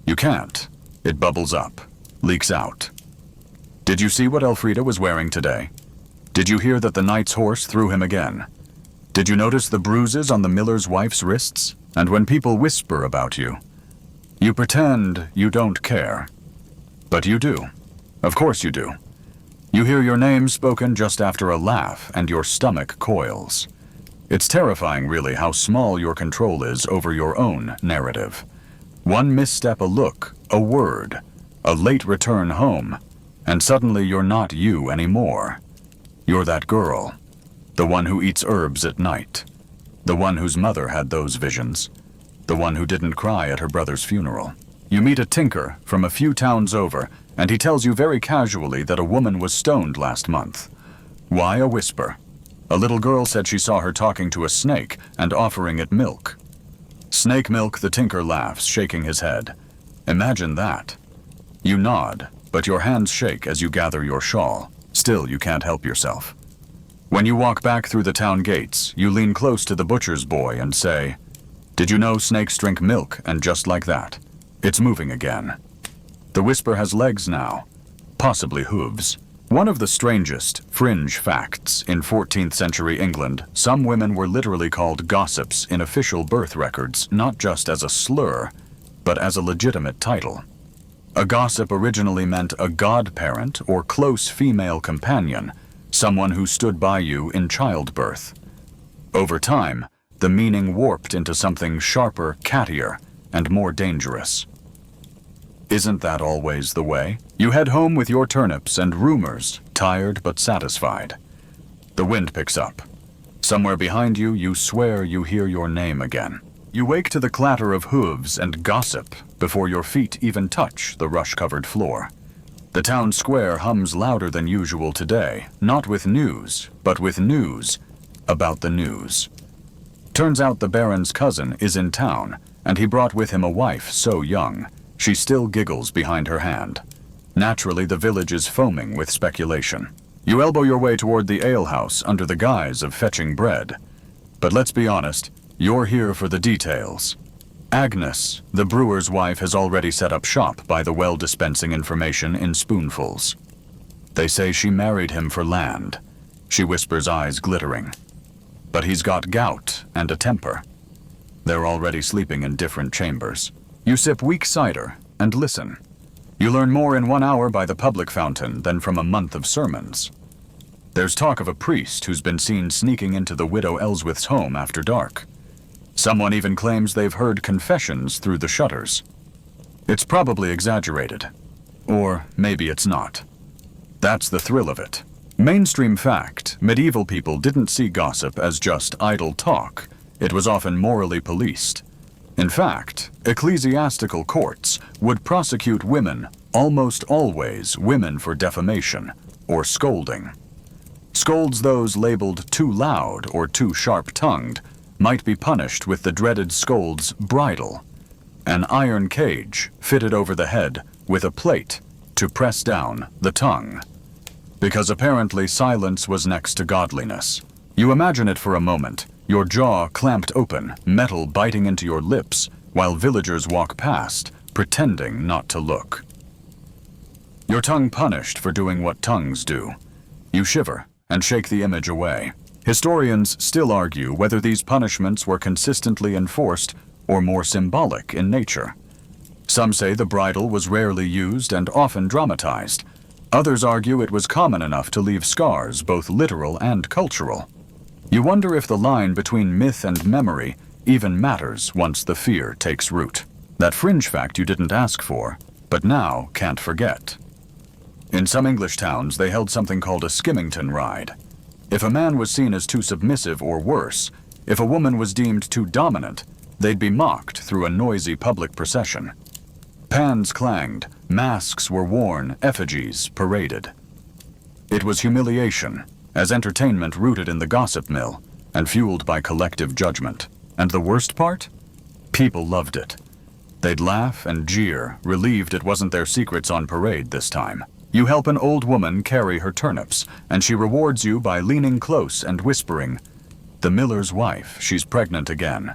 You can't. It bubbles up, leaks out. Did you see what Elfrida was wearing today? Did you hear that the knight's horse threw him again? Did you notice the bruises on the miller's wife's wrists? And when people whisper about you, you pretend you don't care. But you do. Of course you do. You hear your name spoken just after a laugh, and your stomach coils. It's terrifying, really, how small your control is over your own narrative. One misstep, a look, a word, a late return home, and suddenly you're not you anymore. You're that girl, the one who eats herbs at night, the one whose mother had those visions, the one who didn't cry at her brother's funeral. You meet a tinker from a few towns over, and he tells you very casually that a woman was stoned last month. Why a whisper? A little girl said she saw her talking to a snake and offering it milk. Snake milk, the tinker laughs, shaking his head. Imagine that. You nod, but your hands shake as you gather your shawl. Still, you can't help yourself. When you walk back through the town gates, you lean close to the butcher's boy and say, "Did you know snakes drink milk?" And just like that, it's moving again. The whisper has legs now, possibly hooves. One of the strangest fringe facts in 14th century England, some women were literally called gossips in official birth records, not just as a slur, but as a legitimate title. A gossip originally meant a godparent or close female companion, someone who stood by you in childbirth. Over time, the meaning warped into something sharper, cattier, and more dangerous. Isn't that always the way? You head home with your turnips and rumors, tired but satisfied. The wind picks up. Somewhere behind you, you swear you hear your name again. You wake to the clatter of hooves and gossip before your feet even touch the rush-covered floor. The town square hums louder than usual today, not with news, but with news about the news. Turns out the Baron's cousin is in town, and he brought with him a wife so young, she still giggles behind her hand. Naturally, the village is foaming with speculation. You elbow your way toward the alehouse under the guise of fetching bread. But let's be honest, you're here for the details. Agnes, the brewer's wife, has already set up shop by the well dispensing information in spoonfuls. They say she married him for land, she whispers, eyes glittering. But he's got gout and a temper. They're already sleeping in different chambers. You sip weak cider and listen. You learn more in 1 hour by the public fountain than from a month of sermons. There's talk of a priest who's been seen sneaking into the widow Ellsworth's home after dark. Someone even claims they've heard confessions through the shutters. It's probably exaggerated. Or maybe it's not. That's the thrill of it. Mainstream fact, medieval people didn't see gossip as just idle talk. It was often morally policed. In fact, ecclesiastical courts would prosecute women, almost always women, for defamation or scolding. Scolds those labeled too loud or too sharp-tongued might be punished with the dreaded scold's bridle, an iron cage fitted over the head with a plate to press down the tongue. Because apparently silence was next to godliness. You imagine it for a moment, your jaw clamped open, metal biting into your lips, while villagers walk past, pretending not to look. Your tongue punished for doing what tongues do. You shiver and shake the image away. Historians still argue whether these punishments were consistently enforced or more symbolic in nature. Some say the bridle was rarely used and often dramatized. Others argue it was common enough to leave scars, both literal and cultural. You wonder if the line between myth and memory even matters once the fear takes root. That fringe fact you didn't ask for, but now can't forget. In some English towns, they held something called a skimmington ride. If a man was seen as too submissive or worse, if a woman was deemed too dominant, they'd be mocked through a noisy public procession. Pans clanged, masks were worn, effigies paraded. It was humiliation, as entertainment rooted in the gossip mill and fueled by collective judgment. And the worst part? People loved it. They'd laugh and jeer, relieved it wasn't their secrets on parade this time. You help an old woman carry her turnips, and she rewards you by leaning close and whispering, "The miller's wife, she's pregnant again.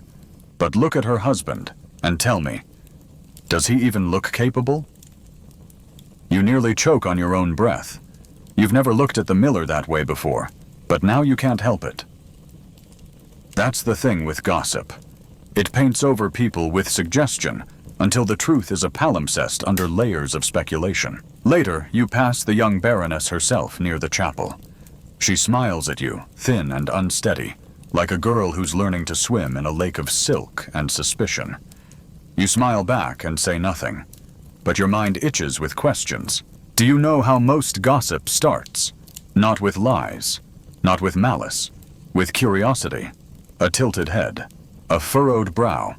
But look at her husband, and tell me, does he even look capable?" You nearly choke on your own breath. You've never looked at the miller that way before, but now you can't help it. That's the thing with gossip. It paints over people with suggestion until the truth is a palimpsest under layers of speculation. Later, you pass the young baroness herself near the chapel. She smiles at you, thin and unsteady, like a girl who's learning to swim in a lake of silk and suspicion. You smile back and say nothing, but your mind itches with questions. Do you know how most gossip starts? Not with lies, not with malice, with curiosity, a tilted head, a furrowed brow,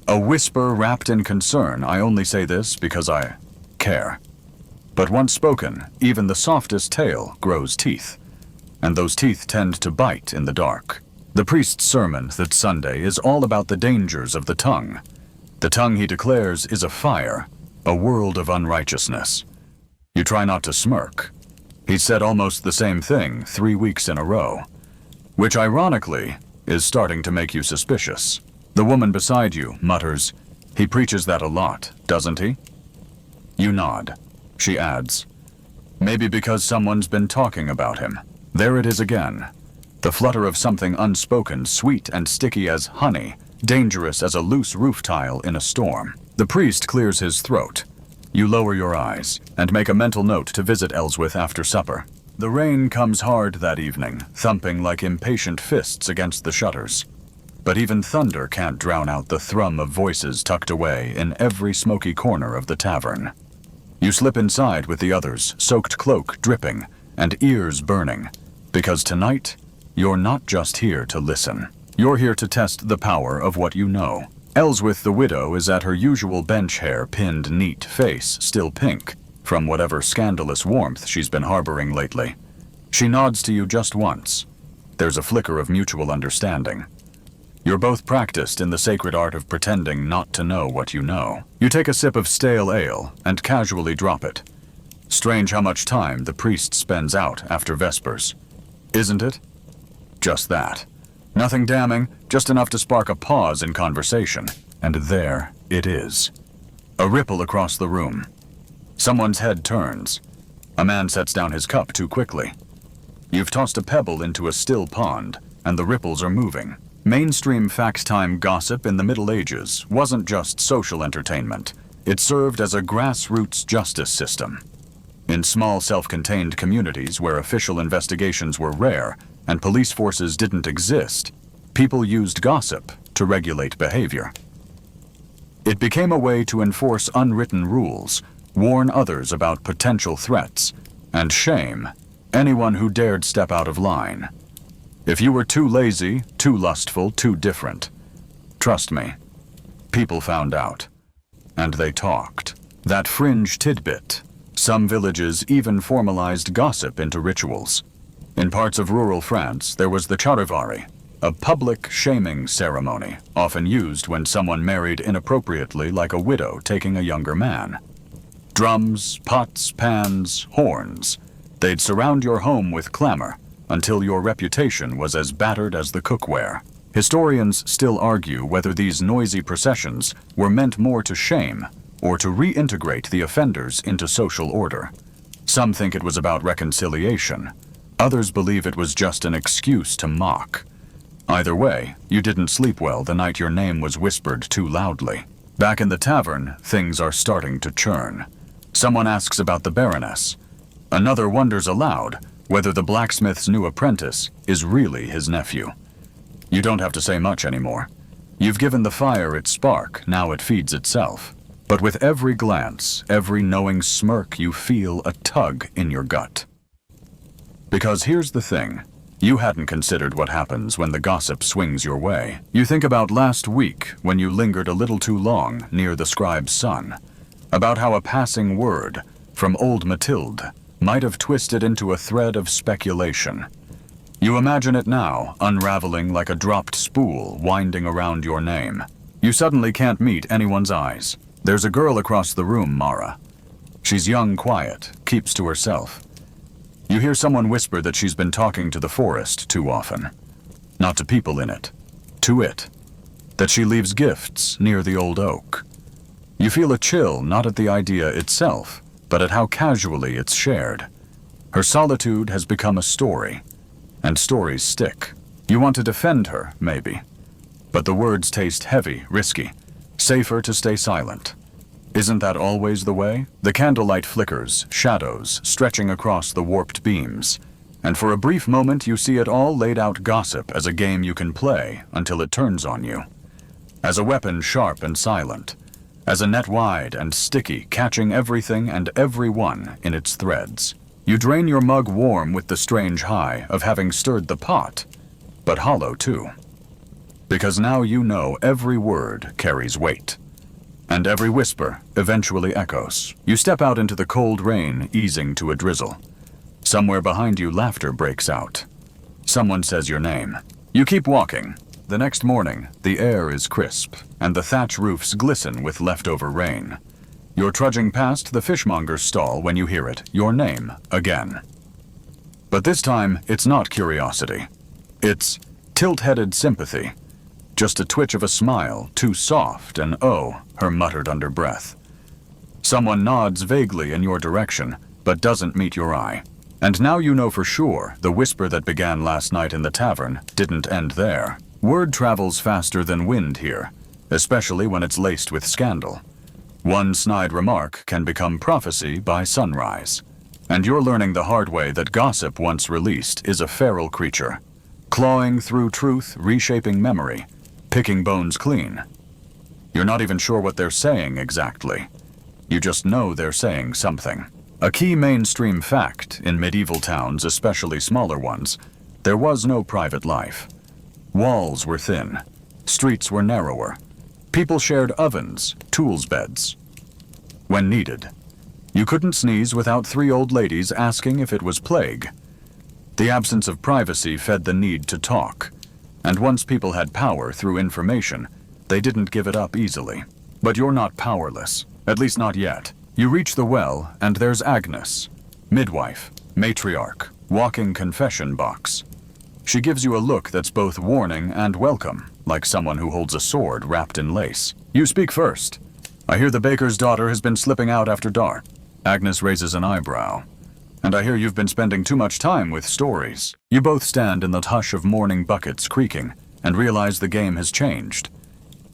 a whisper wrapped in concern. I only say this because I care. But once spoken, even the softest tale grows teeth, and those teeth tend to bite in the dark. The priest's sermon that Sunday is all about the dangers of the tongue. The tongue, he declares, is a fire, a world of unrighteousness. You try not to smirk. He said almost the same thing 3 weeks in a row, which ironically is starting to make you suspicious. The woman beside you mutters, "He preaches that a lot, doesn't he?" You nod. She adds, "Maybe because someone's been talking about him." There it is again. The flutter of something unspoken, sweet and sticky as honey, dangerous as a loose roof tile in a storm. The priest clears his throat. You lower your eyes and make a mental note to visit Ellsworth after supper. The rain comes hard that evening, thumping like impatient fists against the shutters. But even thunder can't drown out the thrum of voices tucked away in every smoky corner of the tavern. You slip inside with the others, soaked cloak dripping and ears burning, because tonight, you're not just here to listen. You're here to test the power of what you know. Ellsworth the widow is at her usual bench hair pinned neat, face still pink from whatever scandalous warmth she's been harboring lately. She nods to you just once. There's a flicker of mutual understanding. You're both practiced in the sacred art of pretending not to know what you know. You take a sip of stale ale and casually drop it. Strange how much time the priest spends out after Vespers. Isn't it? Just that. Nothing damning, just enough to spark a pause in conversation. And there it is. A ripple across the room. Someone's head turns. A man sets down his cup too quickly. You've tossed a pebble into a still pond, and the ripples are moving. Mainstream fact-time gossip in the Middle Ages wasn't just social entertainment. It served as a grassroots justice system. In small self-contained communities where official investigations were rare and police forces didn't exist, people used gossip to regulate behavior. It became a way to enforce unwritten rules, warn others about potential threats, and shame anyone who dared step out of line. If you were too lazy, too lustful, too different, trust me, people found out. And they talked. That fringe tidbit. Some villages even formalized gossip into rituals. In parts of rural France, there was the charivari, a public shaming ceremony, often used when someone married inappropriately, like a widow taking a younger man. Drums, pots, pans, horns. They'd surround your home with clamor until your reputation was as battered as the cookware. Historians still argue whether these noisy processions were meant more to shame or to reintegrate the offenders into social order. Some think it was about reconciliation. Others believe it was just an excuse to mock. Either way, you didn't sleep well the night your name was whispered too loudly. Back in the tavern, things are starting to churn. Someone asks about the Baroness. Another wonders aloud whether the blacksmith's new apprentice is really his nephew. You don't have to say much anymore. You've given the fire its spark, now it feeds itself. But with every glance, every knowing smirk, you feel a tug in your gut. Because here's the thing. You hadn't considered what happens when the gossip swings your way. You think about last week when you lingered a little too long near the scribe's son, about how a passing word from old Mathilde might have twisted into a thread of speculation. You imagine it now, unraveling like a dropped spool winding around your name. You suddenly can't meet anyone's eyes. There's a girl across the room, Mara. She's young, quiet, keeps to herself. You hear someone whisper that she's been talking to the forest too often. Not to people in it, to it. That she leaves gifts near the old oak. You feel a chill not at the idea itself, but at how casually it's shared. Her solitude has become a story, and stories stick. You want to defend her, maybe. But the words taste heavy, risky. Safer to stay silent. Isn't that always the way? The candlelight flickers, shadows stretching across the warped beams. And for a brief moment you see it all laid out gossip as a game you can play until it turns on you. As a weapon sharp and silent. As a net wide and sticky, catching everything and everyone in its threads. You drain your mug warm with the strange high of having stirred the pot, but hollow too. Because now you know every word carries weight. And every whisper eventually echoes. You step out into the cold rain, easing to a drizzle. Somewhere behind you, laughter breaks out. Someone says your name. You keep walking. The next morning, the air is crisp, and the thatch roofs glisten with leftover rain. You're trudging past the fishmonger's stall when you hear it, your name, again. But this time, it's not curiosity. It's tilt-headed sympathy. Just a twitch of a smile, too soft, and oh, her muttered under breath. Someone nods vaguely in your direction, but doesn't meet your eye. And now you know for sure the whisper that began last night in the tavern didn't end there. Word travels faster than wind here, especially when it's laced with scandal. One snide remark can become prophecy by sunrise. And you're learning the hard way that gossip once released is a feral creature, clawing through truth, reshaping memory, picking bones clean. You're not even sure what they're saying exactly. You just know they're saying something. A key mainstream fact in medieval towns, especially smaller ones, there was no private life. Walls were thin, streets were narrower. People shared ovens, tools beds. When needed, you couldn't sneeze without 3 old ladies asking if it was plague. The absence of privacy fed the need to talk, and once people had power through information, they didn't give it up easily. But you're not powerless, at least not yet. You reach the well, and there's Agnes, midwife, matriarch, walking confession box. She gives you a look that's both warning and welcome, like someone who holds a sword wrapped in lace. You speak first. I hear the baker's daughter has been slipping out after dark. Agnes raises an eyebrow. And I hear you've been spending too much time with stories. You both stand in the hush of morning buckets creaking and realize the game has changed.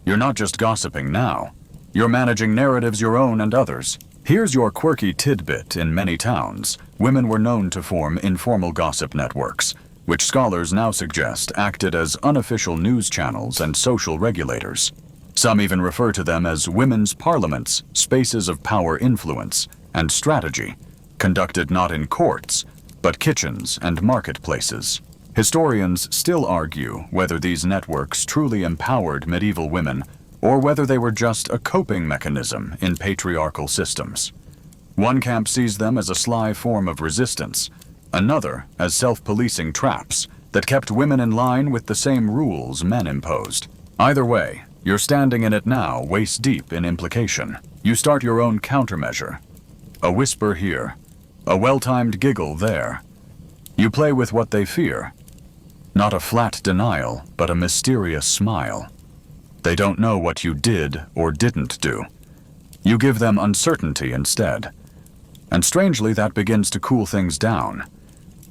You're not just gossiping now. You're managing narratives your own and others. Here's your quirky tidbit. In many towns, women were known to form informal gossip networks, which scholars now suggest acted as unofficial news channels and social regulators. Some even refer to them as women's parliaments, spaces of power, influence, and strategy, conducted not in courts, but kitchens and marketplaces. Historians still argue whether these networks truly empowered medieval women or whether they were just a coping mechanism in patriarchal systems. One camp sees them as a sly form of resistance, another as self-policing traps that kept women in line with the same rules men imposed. Either way, you're standing in it now, waist-deep in implication. You start your own countermeasure. A whisper here, a well-timed giggle there. You play with what they fear. Not a flat denial, but a mysterious smile. They don't know what you did or didn't do. You give them uncertainty instead. And strangely, that begins to cool things down.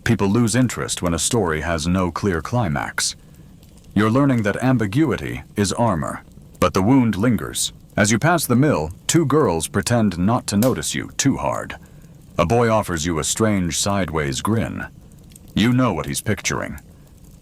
People lose interest when a story has no clear climax. You're learning that ambiguity is armor, but the wound lingers. As you pass the mill, two girls pretend not to notice you too hard. A boy offers you a strange sideways grin. You know what he's picturing.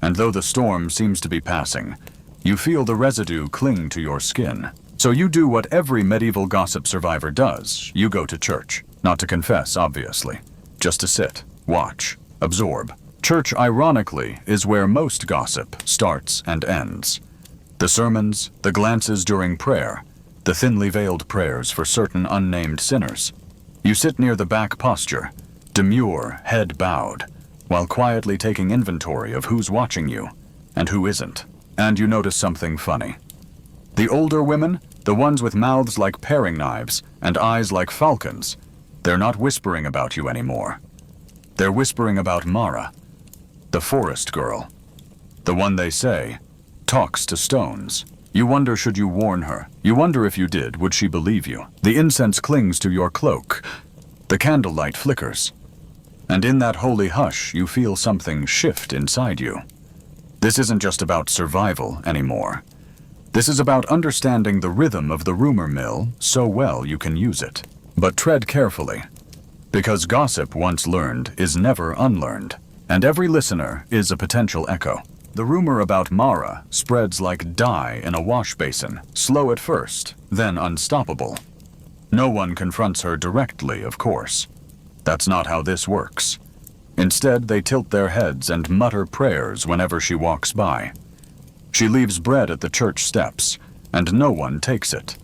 And though the storm seems to be passing, you feel the residue cling to your skin. So you do what every medieval gossip survivor does. You go to church. Not to confess, obviously. Just to sit, watch, absorb. Church, ironically, is where most gossip starts and ends. The sermons, the glances during prayer, the thinly veiled prayers for certain unnamed sinners. You sit near the back posture, demure, head bowed, while quietly taking inventory of who's watching you and who isn't. And you notice something funny. The older women, the ones with mouths like paring knives and eyes like falcons, they're not whispering about you anymore. They're whispering about Mara, the forest girl. The one they say talks to stones. You wonder, should you warn her? You wonder if you did, would she believe you? The incense clings to your cloak. The candlelight flickers. And in that holy hush, you feel something shift inside you. This isn't just about survival anymore. This is about understanding the rhythm of the rumor mill so well you can use it. But tread carefully, because gossip once learned is never unlearned, and every listener is a potential echo. The rumor about Mara spreads like dye in a wash basin, slow at first, then unstoppable. No one confronts her directly, of course. That's not how this works. Instead, they tilt their heads and mutter prayers whenever she walks by. She leaves bread at the church steps, and no one takes it.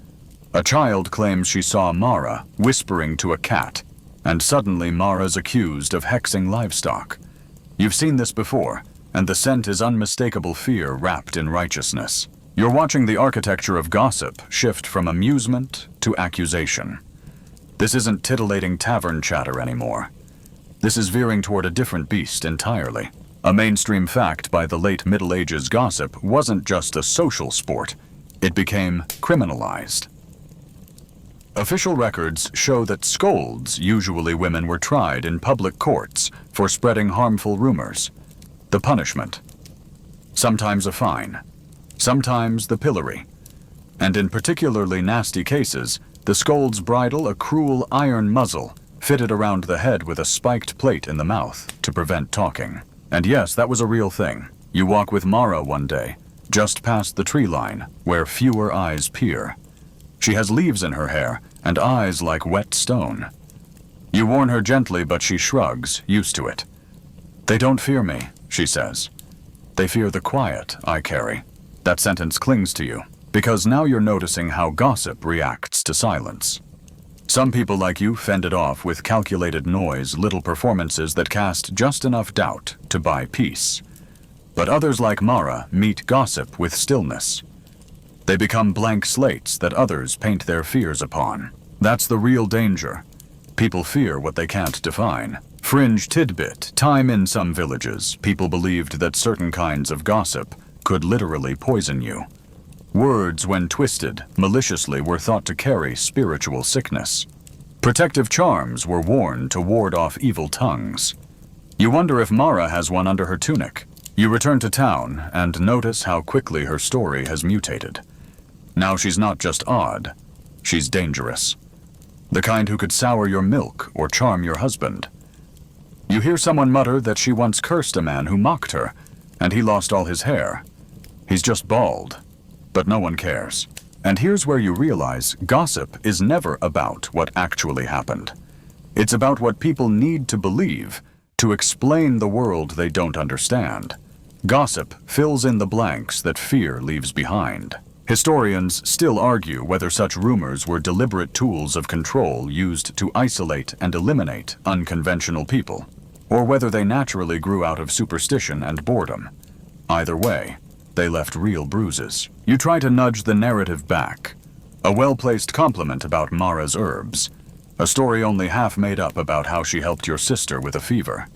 A child claims she saw Mara whispering to a cat, and suddenly Mara's accused of hexing livestock. You've seen this before, and the scent is unmistakable fear wrapped in righteousness. You're watching the architecture of gossip shift from amusement to accusation. This isn't titillating tavern chatter anymore. This is veering toward a different beast entirely. A mainstream fact by the late Middle Ages, gossip wasn't just a social sport. It became criminalized. Official records show that scolds, usually women, were tried in public courts for spreading harmful rumors. The punishment: sometimes a fine, sometimes the pillory. And in particularly nasty cases, the scold's bridle, a cruel iron muzzle, fitted around the head with a spiked plate in the mouth to prevent talking. And yes, that was a real thing. You walk with Mara one day, just past the tree line, where fewer eyes peer. She has leaves in her hair and eyes like wet stone. You warn her gently, but she shrugs, used to it. They don't fear me, she says. They fear the quiet I carry. That sentence clings to you, because now you're noticing how gossip reacts to silence. Some people like you fend it off with calculated noise, little performances that cast just enough doubt to buy peace. But others like Mara meet gossip with stillness. They become blank slates that others paint their fears upon. That's the real danger. People fear what they can't define. Fringe tidbit: time in some villages, people believed that certain kinds of gossip could literally poison you. Words, when twisted maliciously, were thought to carry spiritual sickness. Protective charms were worn to ward off evil tongues. You wonder if Mara has one under her tunic. You return to town and notice how quickly her story has mutated. Now she's not just odd, she's dangerous. The kind who could sour your milk or charm your husband. You hear someone mutter that she once cursed a man who mocked her, and he lost all his hair. He's just bald, but no one cares. And here's where you realize gossip is never about what actually happened. It's about what people need to believe to explain the world they don't understand. Gossip fills in the blanks that fear leaves behind. Historians still argue whether such rumors were deliberate tools of control used to isolate and eliminate unconventional people, or whether they naturally grew out of superstition and boredom. Either way, they left real bruises. You try to nudge the narrative back. A well-placed compliment about Mara's herbs. A story only half made up about how she helped your sister with a fever.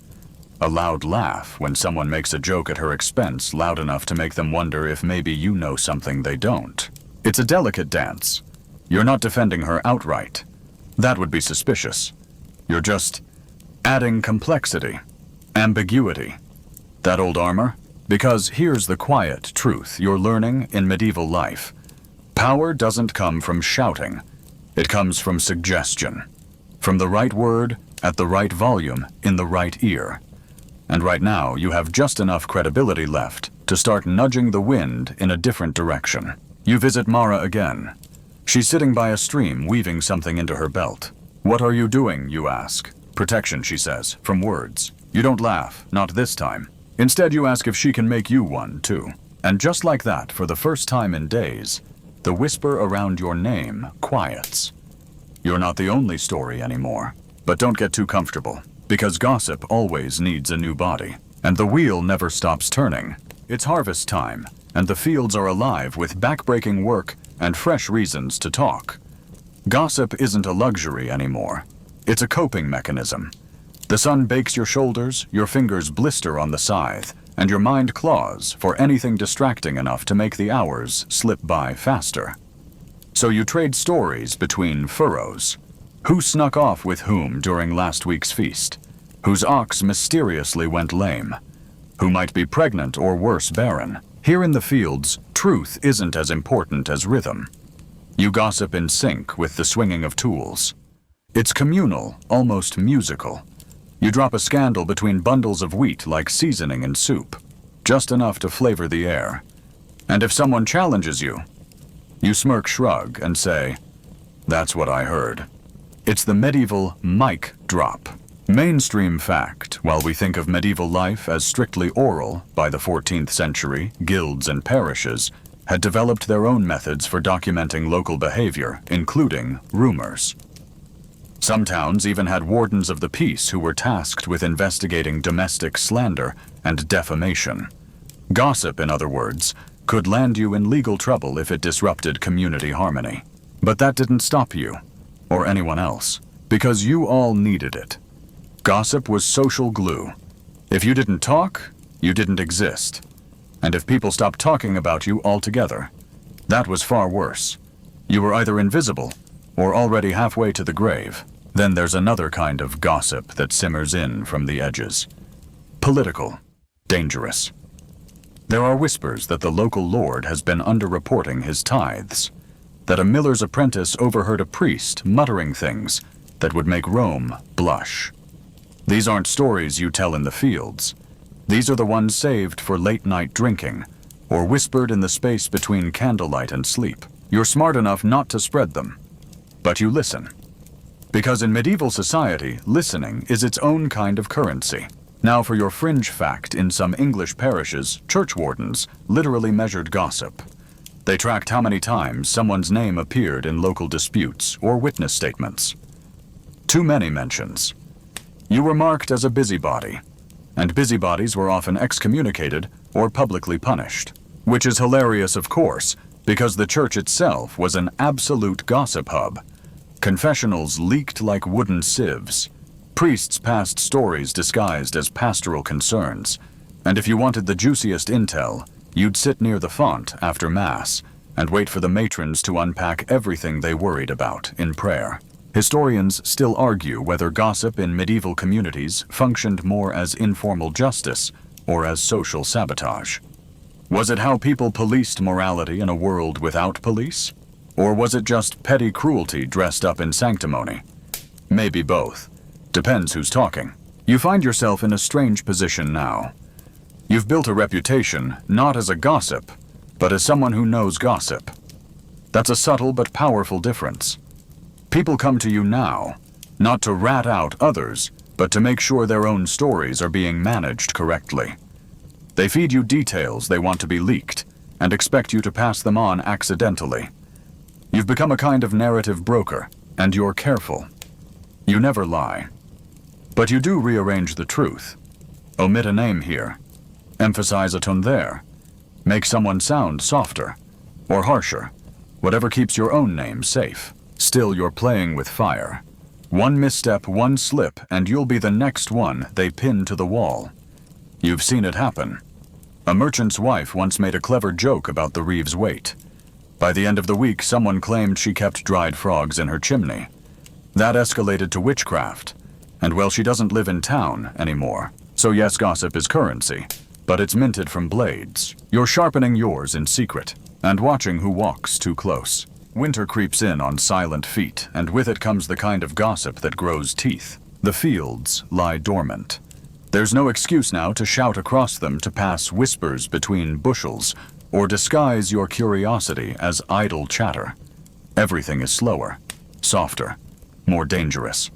A loud laugh when someone makes a joke at her expense loud enough to make them wonder if maybe you know something they don't. It's a delicate dance. You're not defending her outright. That would be suspicious. You're just adding complexity, ambiguity. That old armor? Because here's the quiet truth you're learning in medieval life. Power doesn't come from shouting. It comes from suggestion. From the right word, at the right volume, in the right ear. And right now, you have just enough credibility left to start nudging the wind in a different direction. You visit Mara again. She's sitting by a stream, weaving something into her belt. What are you doing, you ask? Protection, she says, from words. You don't laugh, not this time. Instead, you ask if she can make you one, too. And just like that, for the first time in days, the whisper around your name quiets. You're not the only story anymore. But don't get too comfortable, because gossip always needs a new body. And the wheel never stops turning. It's harvest time, and the fields are alive with backbreaking work and fresh reasons to talk. Gossip isn't a luxury anymore. It's a coping mechanism. The sun bakes your shoulders, your fingers blister on the scythe, and your mind claws for anything distracting enough to make the hours slip by faster. So you trade stories between furrows. Who snuck off with whom during last week's feast? Whose ox mysteriously went lame? Who might be pregnant or worse, barren? Here in the fields, truth isn't as important as rhythm. You gossip in sync with the swinging of tools. It's communal, almost musical. You drop a scandal between bundles of wheat like seasoning in soup, just enough to flavor the air. And if someone challenges you, you smirk, shrug, and say, "That's what I heard." It's the medieval mic drop. Mainstream fact, while we think of medieval life as strictly oral, by the 14th century, guilds and parishes had developed their own methods for documenting local behavior, including rumors. Some towns even had wardens of the peace who were tasked with investigating domestic slander and defamation. Gossip, in other words, could land you in legal trouble if it disrupted community harmony. But that didn't stop you, or anyone else, because you all needed it. Gossip was social glue. If you didn't talk, you didn't exist. And if people stopped talking about you altogether, that was far worse. You were either invisible or already halfway to the grave. Then there's another kind of gossip that simmers in from the edges. Political. Dangerous. There are whispers that the local lord has been underreporting his tithes, that a miller's apprentice overheard a priest muttering things that would make Rome blush. These aren't stories you tell in the fields. These are the ones saved for late-night drinking, or whispered in the space between candlelight and sleep. You're smart enough not to spread them, but you listen. Because in medieval society, listening is its own kind of currency. Now for your fringe fact, in some English parishes, churchwardens literally measured gossip. They tracked how many times someone's name appeared in local disputes or witness statements. Too many mentions. You were marked as a busybody, and busybodies were often excommunicated or publicly punished. Which is hilarious, of course, because the church itself was an absolute gossip hub. Confessionals leaked like wooden sieves. Priests passed stories disguised as pastoral concerns. And if you wanted the juiciest intel, you'd sit near the font after Mass and wait for the matrons to unpack everything they worried about in prayer. Historians still argue whether gossip in medieval communities functioned more as informal justice or as social sabotage. Was it how people policed morality in a world without police? Or was it just petty cruelty dressed up in sanctimony? Maybe both. Depends who's talking. You find yourself in a strange position now. You've built a reputation not as a gossip, but as someone who knows gossip. That's a subtle but powerful difference. People come to you now, not to rat out others, but to make sure their own stories are being managed correctly. They feed you details they want to be leaked, and expect you to pass them on accidentally. You've become a kind of narrative broker, and you're careful. You never lie. But you do rearrange the truth. Omit a name here. Emphasize a tone there. Make someone sound softer, or harsher. Whatever keeps your own name safe. Still, you're playing with fire. One misstep, one slip, and you'll be the next one they pin to the wall. You've seen it happen. A merchant's wife once made a clever joke about the reeve's weight. By the end of the week, someone claimed she kept dried frogs in her chimney. That escalated to witchcraft. And well, she doesn't live in town anymore. So yes, gossip is currency, but it's minted from blades. You're sharpening yours in secret, and watching who walks too close. Winter creeps in on silent feet, and with it comes the kind of gossip that grows teeth. The fields lie dormant. There's no excuse now to shout across them to pass whispers between bushels, or disguise your curiosity as idle chatter. Everything is slower, softer, more dangerous.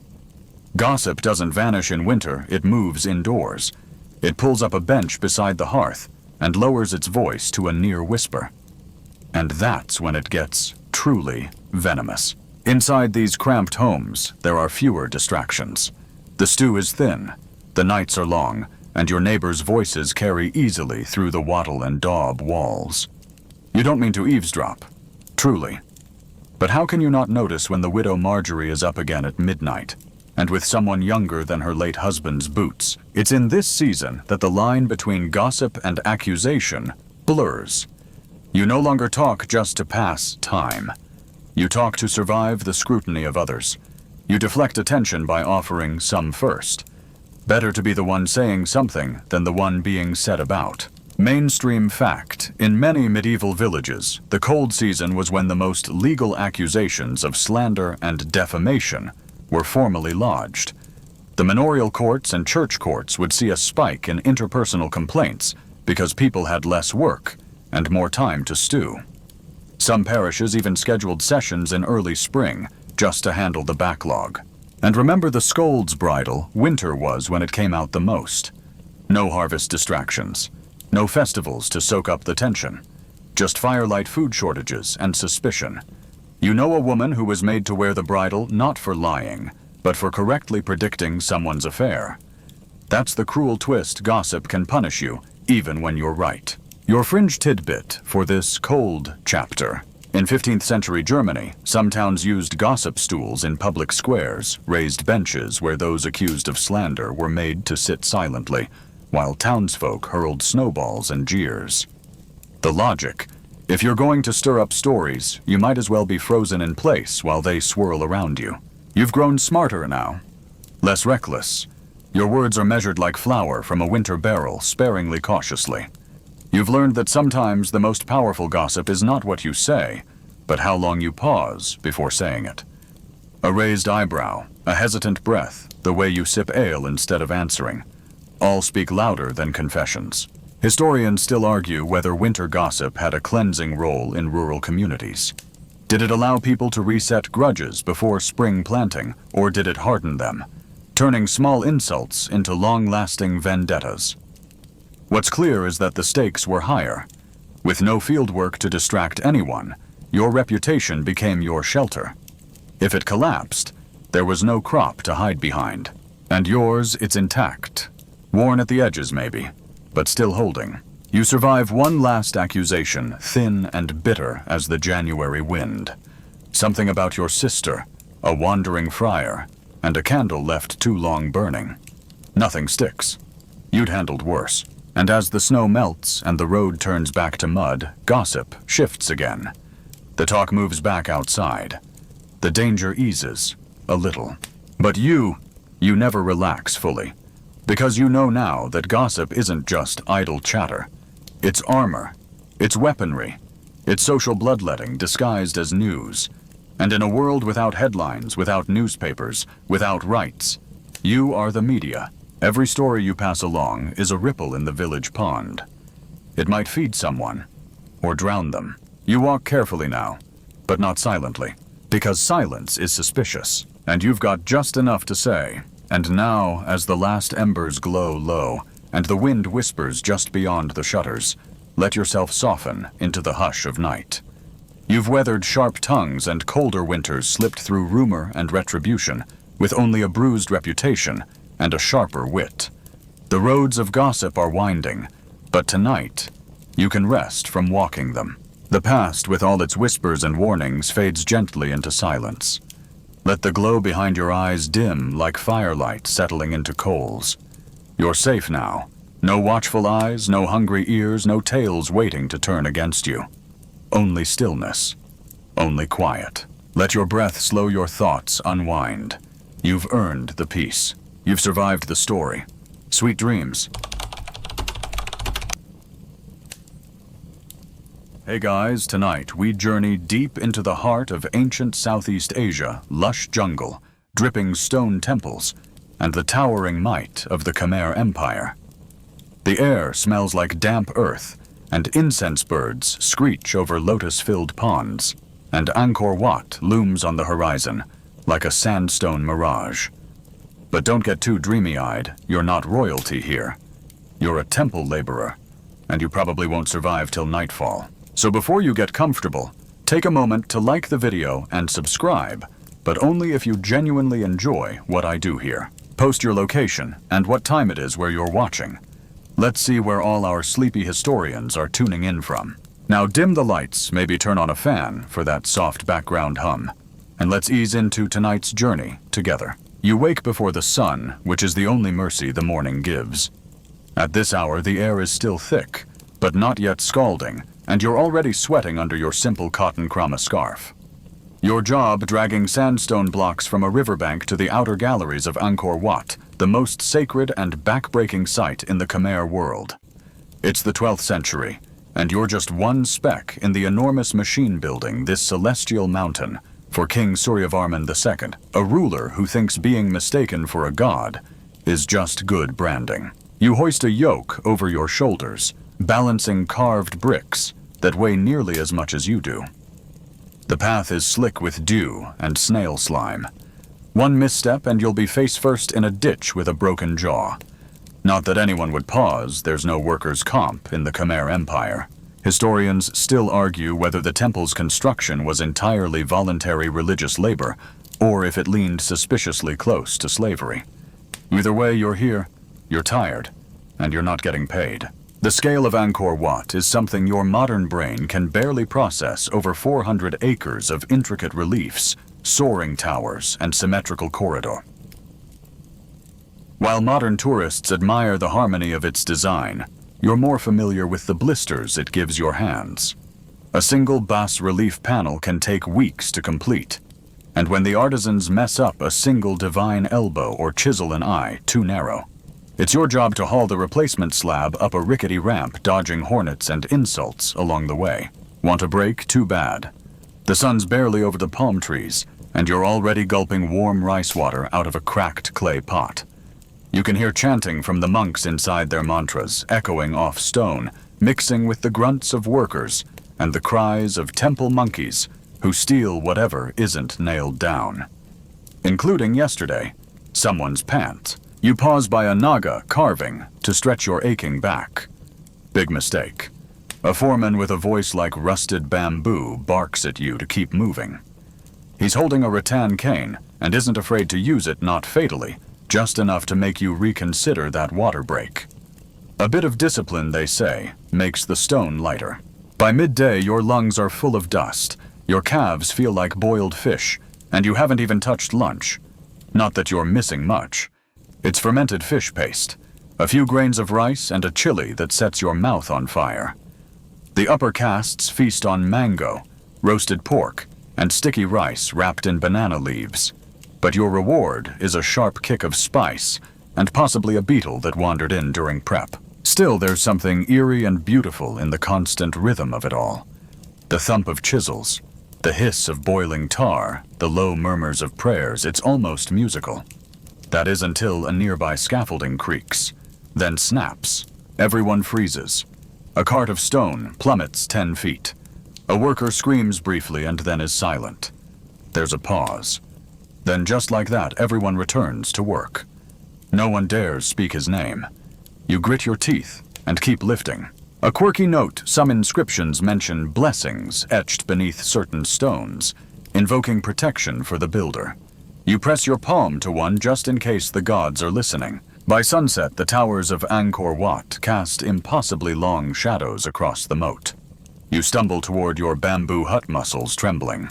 Gossip doesn't vanish in winter, it moves indoors. It pulls up a bench beside the hearth and lowers its voice to a near whisper. And that's when it gets truly venomous. Inside these cramped homes, there are fewer distractions. The stew is thin, the nights are long, and your neighbors' voices carry easily through the wattle and daub walls. You don't mean to eavesdrop, truly. But how can you not notice when the widow Marjorie is up again at midnight, and with someone younger than her late husband's boots? It's in this season that the line between gossip and accusation blurs. You no longer talk just to pass time. You talk to survive the scrutiny of others. You deflect attention by offering some first. Better to be the one saying something than the one being said about. Mainstream fact: in many medieval villages, the cold season was when the most legal accusations of slander and defamation were formally lodged. The manorial courts and church courts would see a spike in interpersonal complaints because people had less work and more time to stew. Some parishes even scheduled sessions in early spring just to handle the backlog. And remember the scold's bridle, winter was when it came out the most. No harvest distractions, no festivals to soak up the tension, just firelight food shortages and suspicion. You know a woman who was made to wear the bridle not for lying, but for correctly predicting someone's affair. That's the cruel twist gossip can punish you, even when you're right. Your fringe tidbit for this cold chapter. In 15th century Germany, some towns used gossip stools in public squares, raised benches where those accused of slander were made to sit silently, while townsfolk hurled snowballs and jeers. The logic: if you're going to stir up stories, you might as well be frozen in place while they swirl around you. You've grown smarter now, less reckless. Your words are measured like flour from a winter barrel, sparingly cautiously. You've learned that sometimes the most powerful gossip is not what you say, but how long you pause before saying it. A raised eyebrow, a hesitant breath, the way you sip ale instead of answering, all speak louder than confessions. Historians still argue whether winter gossip had a cleansing role in rural communities. Did it allow people to reset grudges before spring planting, or did it harden them, turning small insults into long-lasting vendettas? What's clear is that the stakes were higher. With no fieldwork to distract anyone, your reputation became your shelter. If it collapsed, there was no crop to hide behind. And yours, it's intact. Worn at the edges maybe, but still holding. You survive one last accusation, thin and bitter as the January wind. Something about your sister, a wandering friar, and a candle left too long burning. Nothing sticks. You'd handled worse. And as the snow melts and the road turns back to mud, gossip shifts again. The talk moves back outside. The danger eases, a little. But you never relax fully. Because you know now that gossip isn't just idle chatter. It's armor, it's weaponry, It's social bloodletting disguised as news. And in a world without headlines, without newspapers, without rights, you are the media. Every story you pass along is a ripple in the village pond. It might feed someone, or drown them. You walk carefully now, but not silently, because silence is suspicious, and you've got just enough to say. And now, as the last embers glow low, and the wind whispers just beyond the shutters, let yourself soften into the hush of night. You've weathered sharp tongues and colder winters, slipped through rumor and retribution, with only a bruised reputation and a sharper wit. The roads of gossip are winding, but tonight, you can rest from walking them. The past, with all its whispers and warnings, fades gently into silence. Let the glow behind your eyes dim like firelight settling into coals. You're safe now. No watchful eyes, no hungry ears, no tales waiting to turn against you. Only stillness. Only quiet. Let your breath slow your thoughts unwind. You've earned the peace. You've survived the story. Sweet dreams. Hey guys, tonight we journey deep into the heart of ancient Southeast Asia, lush jungle, dripping stone temples, and the towering might of the Khmer Empire. The air smells like damp earth, and incense birds screech over lotus-filled ponds, and Angkor Wat looms on the horizon like a sandstone mirage. But don't get too dreamy-eyed, you're not royalty here. You're a temple laborer, and you probably won't survive till nightfall. So before you get comfortable, take a moment to like the video and subscribe, but only if you genuinely enjoy what I do here. Post your location and what time it is where you're watching. Let's see where all our sleepy historians are tuning in from. Now dim the lights, maybe turn on a fan for that soft background hum, and let's ease into tonight's journey together. You wake before the sun, which is the only mercy the morning gives. At this hour, the air is still thick, but not yet scalding, and you're already sweating under your simple cotton krama scarf. Your job dragging sandstone blocks from a riverbank to the outer galleries of Angkor Wat, the most sacred and back-breaking site in the Khmer world. It's the 12th century, and you're just one speck in the enormous machine building this celestial mountain for King Suryavarman II, a ruler who thinks being mistaken for a god is just good branding. You hoist a yoke over your shoulders, balancing carved bricks that weigh nearly as much as you do. The path is slick with dew and snail slime. One misstep and you'll be face first in a ditch with a broken jaw. Not that anyone would pause, there's no workers' comp in the Khmer Empire. Historians still argue whether the temple's construction was entirely voluntary religious labor, or if it leaned suspiciously close to slavery. Either way, you're here, you're tired, and you're not getting paid. The scale of Angkor Wat is something your modern brain can barely process over 400 acres of intricate reliefs, soaring towers, and symmetrical corridor. While modern tourists admire the harmony of its design, you're more familiar with the blisters it gives your hands. A single bas-relief panel can take weeks to complete, and when the artisans mess up a single divine elbow or chisel an eye too narrow, it's your job to haul the replacement slab up a rickety ramp, dodging hornets and insults along the way. Want a break? Too bad. The sun's barely over the palm trees, and you're already gulping warm rice water out of a cracked clay pot. You can hear chanting from the monks inside their mantras, echoing off stone, mixing with the grunts of workers and the cries of temple monkeys who steal whatever isn't nailed down. Including yesterday, someone's pants. You pause by a naga carving to stretch your aching back. Big mistake. A foreman with a voice like rusted bamboo barks at you to keep moving. He's holding a rattan cane and isn't afraid to use it, not fatally, just enough to make you reconsider that water break. A bit of discipline, they say, makes the stone lighter. By midday, your lungs are full of dust, your calves feel like boiled fish, and you haven't even touched lunch. Not that you're missing much. It's fermented fish paste, a few grains of rice, and a chili that sets your mouth on fire. The upper castes feast on mango, roasted pork, and sticky rice wrapped in banana leaves. But your reward is a sharp kick of spice, and possibly a beetle that wandered in during prep. Still, there's something eerie and beautiful in the constant rhythm of it all. The thump of chisels, the hiss of boiling tar, the low murmurs of prayers, it's almost musical. That is until a nearby scaffolding creaks, then snaps. Everyone freezes. A cart of stone plummets 10 feet. A worker screams briefly and then is silent. There's a pause. Then just like that, everyone returns to work. No one dares speak his name. You grit your teeth and keep lifting. A quirky note, some inscriptions mention blessings etched beneath certain stones, invoking protection for the builder. You press your palm to one just in case the gods are listening. By sunset, the towers of Angkor Wat cast impossibly long shadows across the moat. You stumble toward your bamboo hut muscles trembling.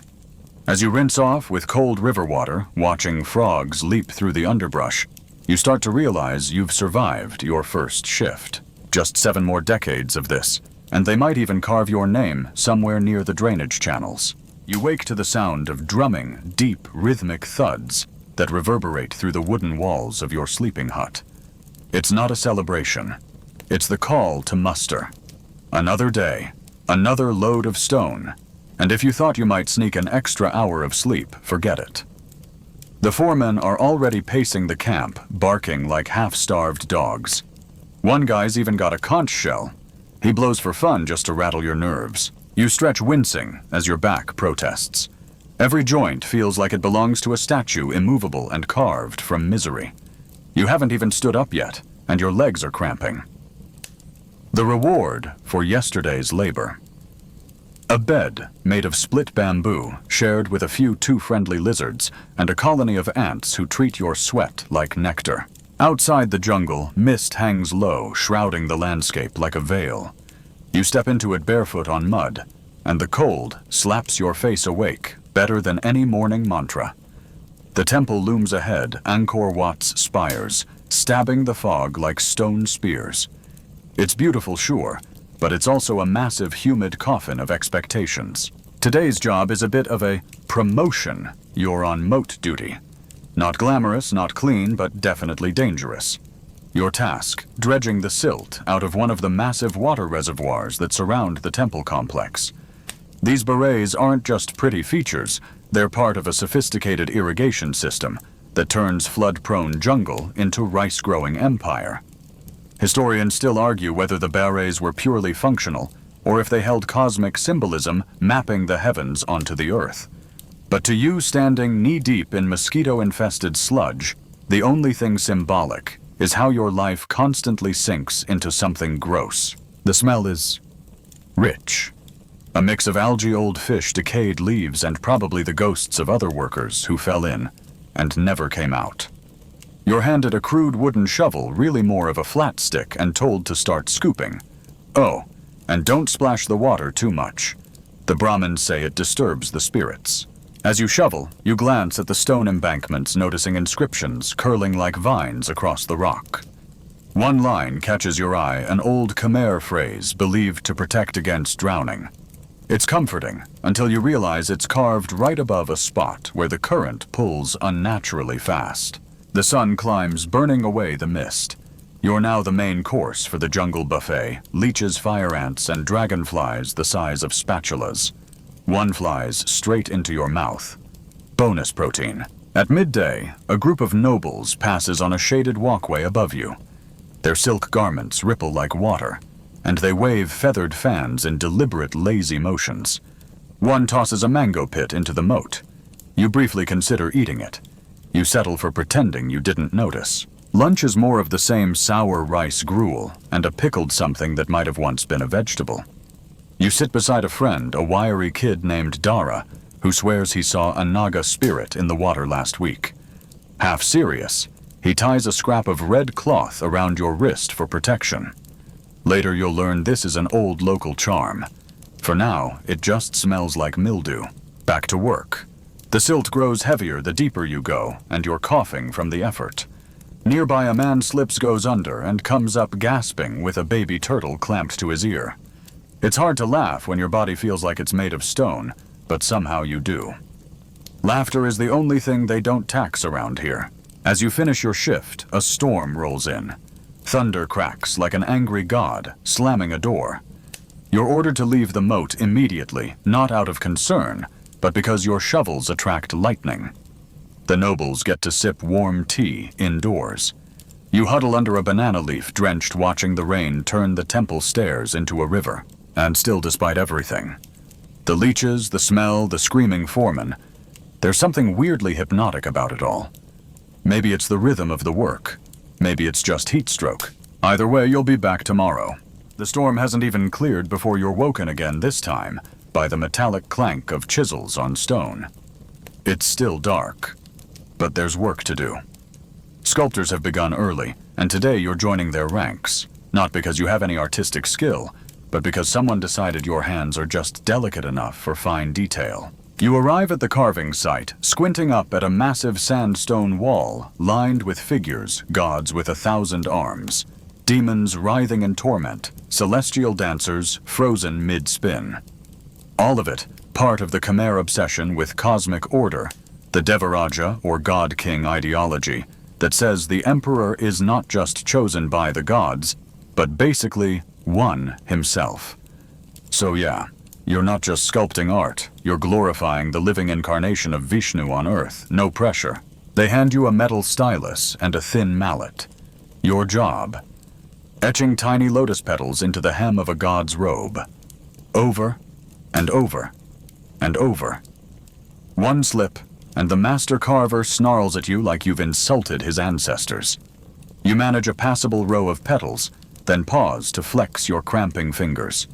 As you rinse off with cold river water, watching frogs leap through the underbrush, you start to realize you've survived your first shift. Just 7 more decades of this, and they might even carve your name somewhere near the drainage channels. You wake to the sound of drumming, deep, rhythmic thuds that reverberate through the wooden walls of your sleeping hut. It's not a celebration. It's the call to muster. Another day, another load of stone, and if you thought you might sneak an extra hour of sleep, forget it. The foremen are already pacing the camp, barking like half-starved dogs. One guy's even got a conch shell. He blows for fun just to rattle your nerves. You stretch wincing as your back protests. Every joint feels like it belongs to a statue immovable and carved from misery. You haven't even stood up yet, and your legs are cramping. The reward for yesterday's labor. A bed made of split bamboo, shared with a few too friendly lizards, and a colony of ants who treat your sweat like nectar. Outside the jungle, mist hangs low, shrouding the landscape like a veil. You step into it barefoot on mud, and the cold slaps your face awake, better than any morning mantra. The temple looms ahead, Angkor Wat's spires, stabbing the fog like stone spears. It's beautiful, sure, but it's also a massive, humid coffin of expectations. Today's job is a bit of a promotion. You're on moat duty. Not glamorous, not clean, but definitely dangerous. Your task, dredging the silt out of one of the massive water reservoirs that surround the temple complex. These berets aren't just pretty features, they're part of a sophisticated irrigation system that turns flood-prone jungle into rice-growing empire. Historians still argue whether the berets were purely functional, or if they held cosmic symbolism mapping the heavens onto the earth. But to you standing knee-deep in mosquito-infested sludge, the only thing symbolic is how your life constantly sinks into something gross. The smell is rich. A mix of algae, old fish, decayed leaves, and probably the ghosts of other workers who fell in and never came out. You're handed a crude wooden shovel, really more of a flat stick, and told to start scooping. Oh, and don't splash the water too much. The Brahmins say it disturbs the spirits. As you shovel, you glance at the stone embankments, noticing inscriptions curling like vines across the rock. One line catches your eye, an old Khmer phrase believed to protect against drowning. It's comforting until you realize it's carved right above a spot where the current pulls unnaturally fast. The sun climbs, burning away the mist. You're now the main course for the jungle buffet, leeches, fire ants, and dragonflies the size of spatulas. One flies straight into your mouth. Bonus protein. At midday, a group of nobles passes on a shaded walkway above you. Their silk garments ripple like water, and they wave feathered fans in deliberate, lazy motions. One tosses a mango pit into the moat. You briefly consider eating it. You settle for pretending you didn't notice. Lunch is more of the same sour rice gruel and a pickled something that might have once been a vegetable. You sit beside a friend, a wiry kid named Dara, who swears he saw a Naga spirit in the water last week. Half serious, he ties a scrap of red cloth around your wrist for protection. Later you'll learn this is an old local charm. For now, it just smells like mildew. Back to work. The silt grows heavier the deeper you go, and you're coughing from the effort. Nearby, a man slips, goes under, and comes up gasping with a baby turtle clamped to his ear. It's hard to laugh when your body feels like it's made of stone, but somehow you do. Laughter is the only thing they don't tax around here. As you finish your shift, a storm rolls in. Thunder cracks like an angry god slamming a door. You're ordered to leave the moat immediately, not out of concern, but because your shovels attract lightning. The nobles get to sip warm tea indoors. You huddle under a banana leaf drenched watching the rain turn the temple stairs into a river. And still, despite everything, the leeches, the smell, the screaming foreman, there's something weirdly hypnotic about it all. Maybe it's the rhythm of the work. Maybe it's just heat stroke. Either way, you'll be back tomorrow. The storm hasn't even cleared before you're woken again, this time by the metallic clank of chisels on stone. It's still dark, but there's work to do. Sculptors have begun early, and today you're joining their ranks, not because you have any artistic skill, but because someone decided your hands are just delicate enough for fine detail. You arrive at the carving site, squinting up at a massive sandstone wall lined with figures, gods with 1,000 arms, demons writhing in torment, celestial dancers frozen mid-spin. All of it part of the Khmer obsession with cosmic order, the Devaraja or God-King ideology that says the emperor is not just chosen by the gods, but basically one himself. So yeah, you're not just sculpting art, you're glorifying the living incarnation of Vishnu on Earth, no pressure. They hand you a metal stylus and a thin mallet. Your job: etching tiny lotus petals into the hem of a god's robe. Over and over and over. One slip, and the master carver snarls at you like you've insulted his ancestors. You manage a passable row of petals, then pause to flex your cramping fingers.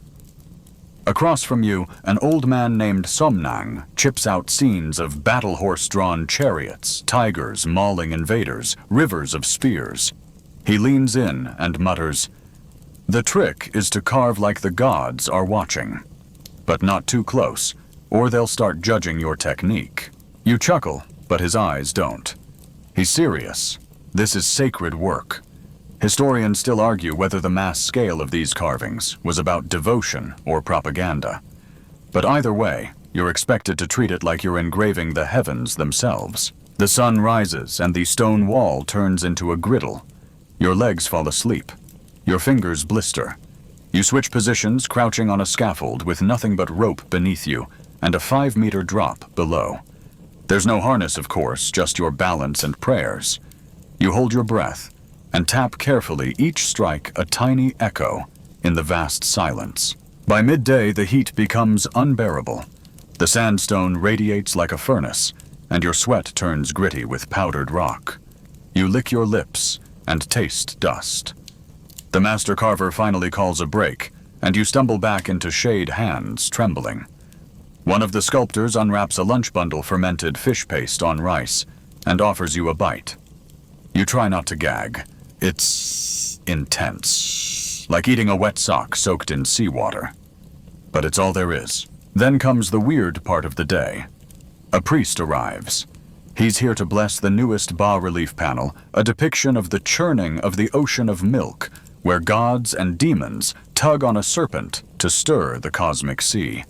Across from you, an old man named Somnang chips out scenes of battle horse-drawn chariots, tigers mauling invaders, rivers of spears. He leans in and mutters, "The trick is to carve like the gods are watching. But not too close, or they'll start judging your technique." You chuckle, but his eyes don't. He's serious. This is sacred work. Historians still argue whether the mass scale of these carvings was about devotion or propaganda. But either way, you're expected to treat it like you're engraving the heavens themselves. The sun rises and the stone wall turns into a griddle. Your legs fall asleep. Your fingers blister. You switch positions, crouching on a scaffold with nothing but rope beneath you and a 5-meter drop below. There's no harness, of course, just your balance and prayers. You hold your breath and tap carefully, each strike a tiny echo in the vast silence. By midday, the heat becomes unbearable. The sandstone radiates like a furnace, and your sweat turns gritty with powdered rock. You lick your lips and taste dust. The master carver finally calls a break, and you stumble back into shade, hands trembling. One of the sculptors unwraps a lunch bundle fermented fish paste on rice and offers you a bite. You try not to gag. It's intense, like eating a wet sock soaked in seawater. But it's all there is. Then comes the weird part of the day. A priest arrives. He's here to bless the newest bas-relief panel, a depiction of the churning of the ocean of milk, where gods and demons tug on a serpent to stir the cosmic sea.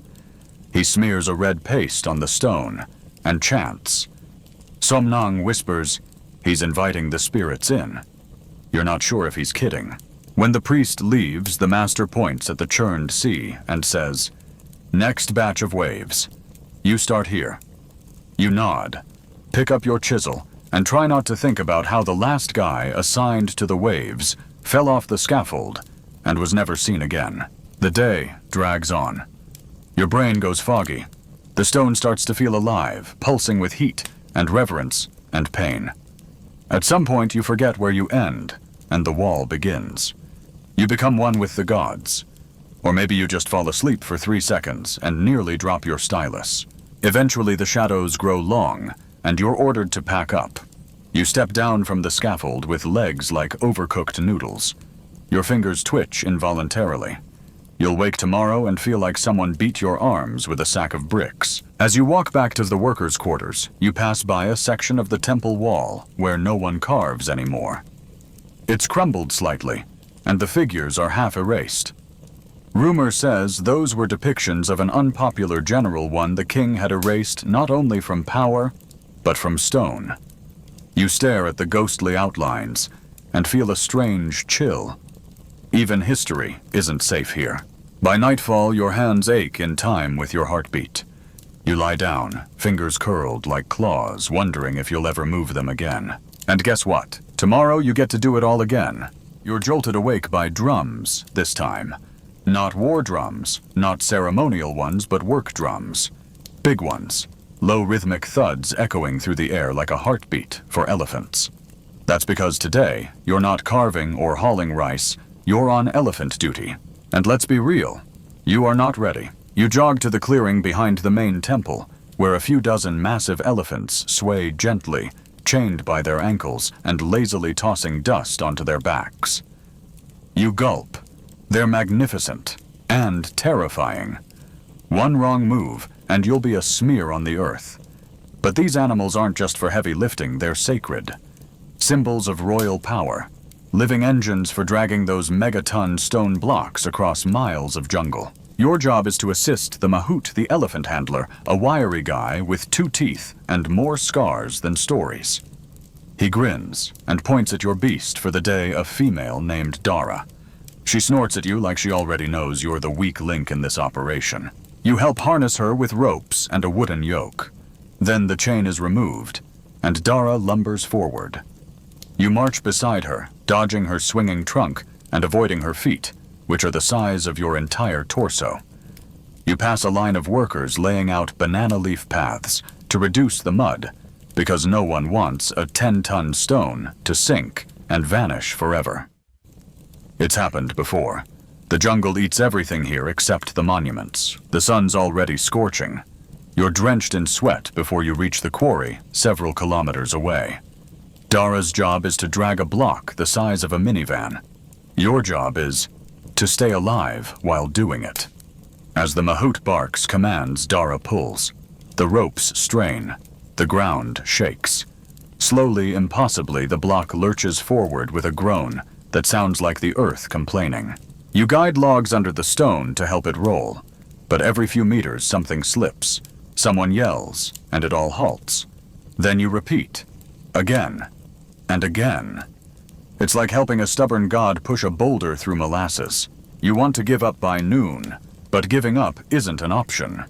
He smears a red paste on the stone and chants. Somnang whispers, he's inviting the spirits in. You're not sure if he's kidding. When the priest leaves, the master points at the churned sea and says, "Next batch of waves. You start here." You nod, pick up your chisel, and try not to think about how the last guy assigned to the waves fell off the scaffold and was never seen again. The day drags on. Your brain goes foggy. The stone starts to feel alive, pulsing with heat and reverence and pain. At some point, you forget where you end, and the wall begins. You become one with the gods. Or maybe you just fall asleep for 3 seconds and nearly drop your stylus. Eventually, the shadows grow long, and you're ordered to pack up. You step down from the scaffold with legs like overcooked noodles. Your fingers twitch involuntarily. You'll wake tomorrow and feel like someone beat your arms with a sack of bricks. As you walk back to the workers' quarters, you pass by a section of the temple wall where no one carves anymore. It's crumbled slightly, and the figures are half erased. Rumor says those were depictions of an unpopular general one the king had erased not only from power, but from stone. You stare at the ghostly outlines and feel a strange chill. Even history isn't safe here. By nightfall, your hands ache in time with your heartbeat. You lie down, fingers curled like claws, wondering if you'll ever move them again. And guess what? Tomorrow you get to do it all again. You're jolted awake by drums this time. Not war drums, not ceremonial ones, but work drums. Big ones. Low rhythmic thuds echoing through the air like a heartbeat for elephants. That's because today, you're not carving or hauling rice, you're on elephant duty. And let's be real, you are not ready. You jog to the clearing behind the main temple, where a few dozen massive elephants sway gently, chained by their ankles and lazily tossing dust onto their backs. You gulp. They're magnificent and terrifying. One wrong move, and you'll be a smear on the earth. But these animals aren't just for heavy lifting, they're sacred. Symbols of royal power. Living engines for dragging those megaton stone blocks across miles of jungle. Your job is to assist the Mahout the elephant handler, a wiry guy with 2 teeth and more scars than stories. He grins and points at your beast for the day, a female named Dara. She snorts at you like she already knows you're the weak link in this operation. You help harness her with ropes and a wooden yoke. Then the chain is removed, and Dara lumbers forward. You march beside her, dodging her swinging trunk and avoiding her feet, which are the size of your entire torso. You pass a line of workers laying out banana leaf paths to reduce the mud, because no one wants a 10-ton stone to sink and vanish forever. It's happened before. The jungle eats everything here except the monuments. The sun's already scorching. You're drenched in sweat before you reach the quarry several kilometers away. Dara's job is to drag a block the size of a minivan. Your job is to stay alive while doing it. As the Mahout barks commands, Dara pulls. The ropes strain. The ground shakes. Slowly, impossibly, the block lurches forward with a groan that sounds like the earth complaining. You guide logs under the stone to help it roll, but every few meters something slips. Someone yells, and it all halts. Then you repeat. Again. And again. It's like helping a stubborn god push a boulder through molasses. You want to give up by noon, but giving up isn't an option.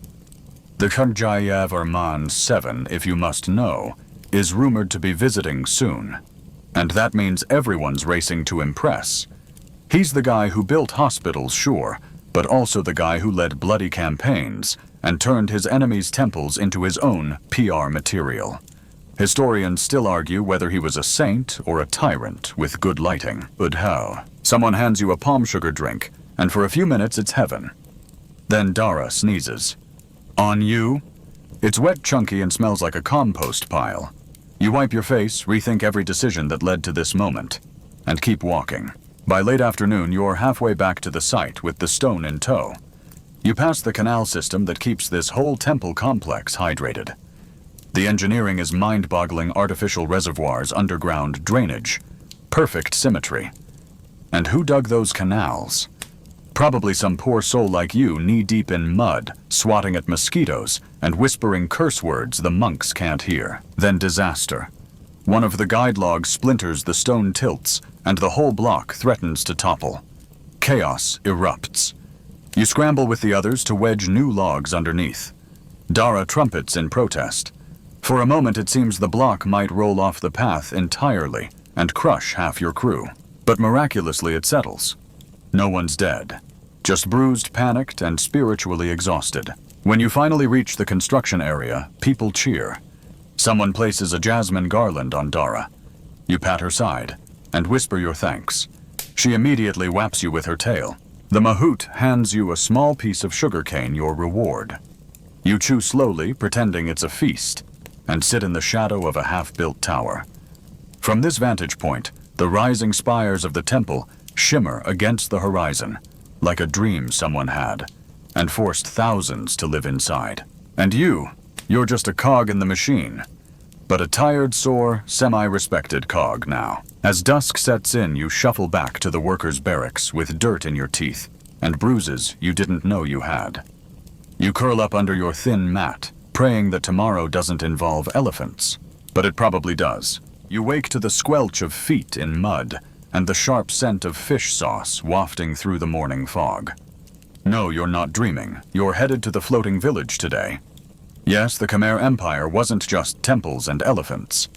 The Khanjayev Arman 7, if you must know, is rumored to be visiting soon. And that means everyone's racing to impress. He's the guy who built hospitals, sure, but also the guy who led bloody campaigns and turned his enemies' temples into his own PR material. Historians still argue whether he was a saint or a tyrant with good lighting. But how? Someone hands you a palm sugar drink, and for a few minutes it's heaven. Then Dara sneezes. On you? It's wet, chunky, and smells like a compost pile. You wipe your face, rethink every decision that led to this moment, and keep walking. By late afternoon, you're halfway back to the site with the stone in tow. You pass the canal system that keeps this whole temple complex hydrated. The engineering is mind-boggling: artificial reservoirs, underground drainage, perfect symmetry. And who dug those canals? Probably some poor soul like you, knee-deep in mud, swatting at mosquitoes and whispering curse words the monks can't hear. Then disaster. One of the guide logs splinters, the stone tilts, and the whole block threatens to topple. Chaos erupts. You scramble with the others to wedge new logs underneath. Dara trumpets in protest. For a moment it seems the block might roll off the path entirely and crush half your crew. But miraculously it settles. No one's dead. Just bruised, panicked, and spiritually exhausted. When you finally reach the construction area, people cheer. Someone places a jasmine garland on Dara. You pat her side and whisper your thanks. She immediately whaps you with her tail. The Mahout hands you a small piece of sugarcane, your reward. You chew slowly, pretending it's a feast, and sit in the shadow of a half-built tower. From this vantage point, the rising spires of the temple shimmer against the horizon, like a dream someone had, and forced thousands to live inside. And you're just a cog in the machine, but a tired, sore, semi-respected cog now. As dusk sets in, you shuffle back to the workers' barracks with dirt in your teeth and bruises you didn't know you had. You curl up under your thin mat, praying that tomorrow doesn't involve elephants, but it probably does. You wake to the squelch of feet in mud and the sharp scent of fish sauce wafting through the morning fog. No, you're not dreaming. You're headed to the floating village today. Yes, the Khmer Empire wasn't just temples and elephants.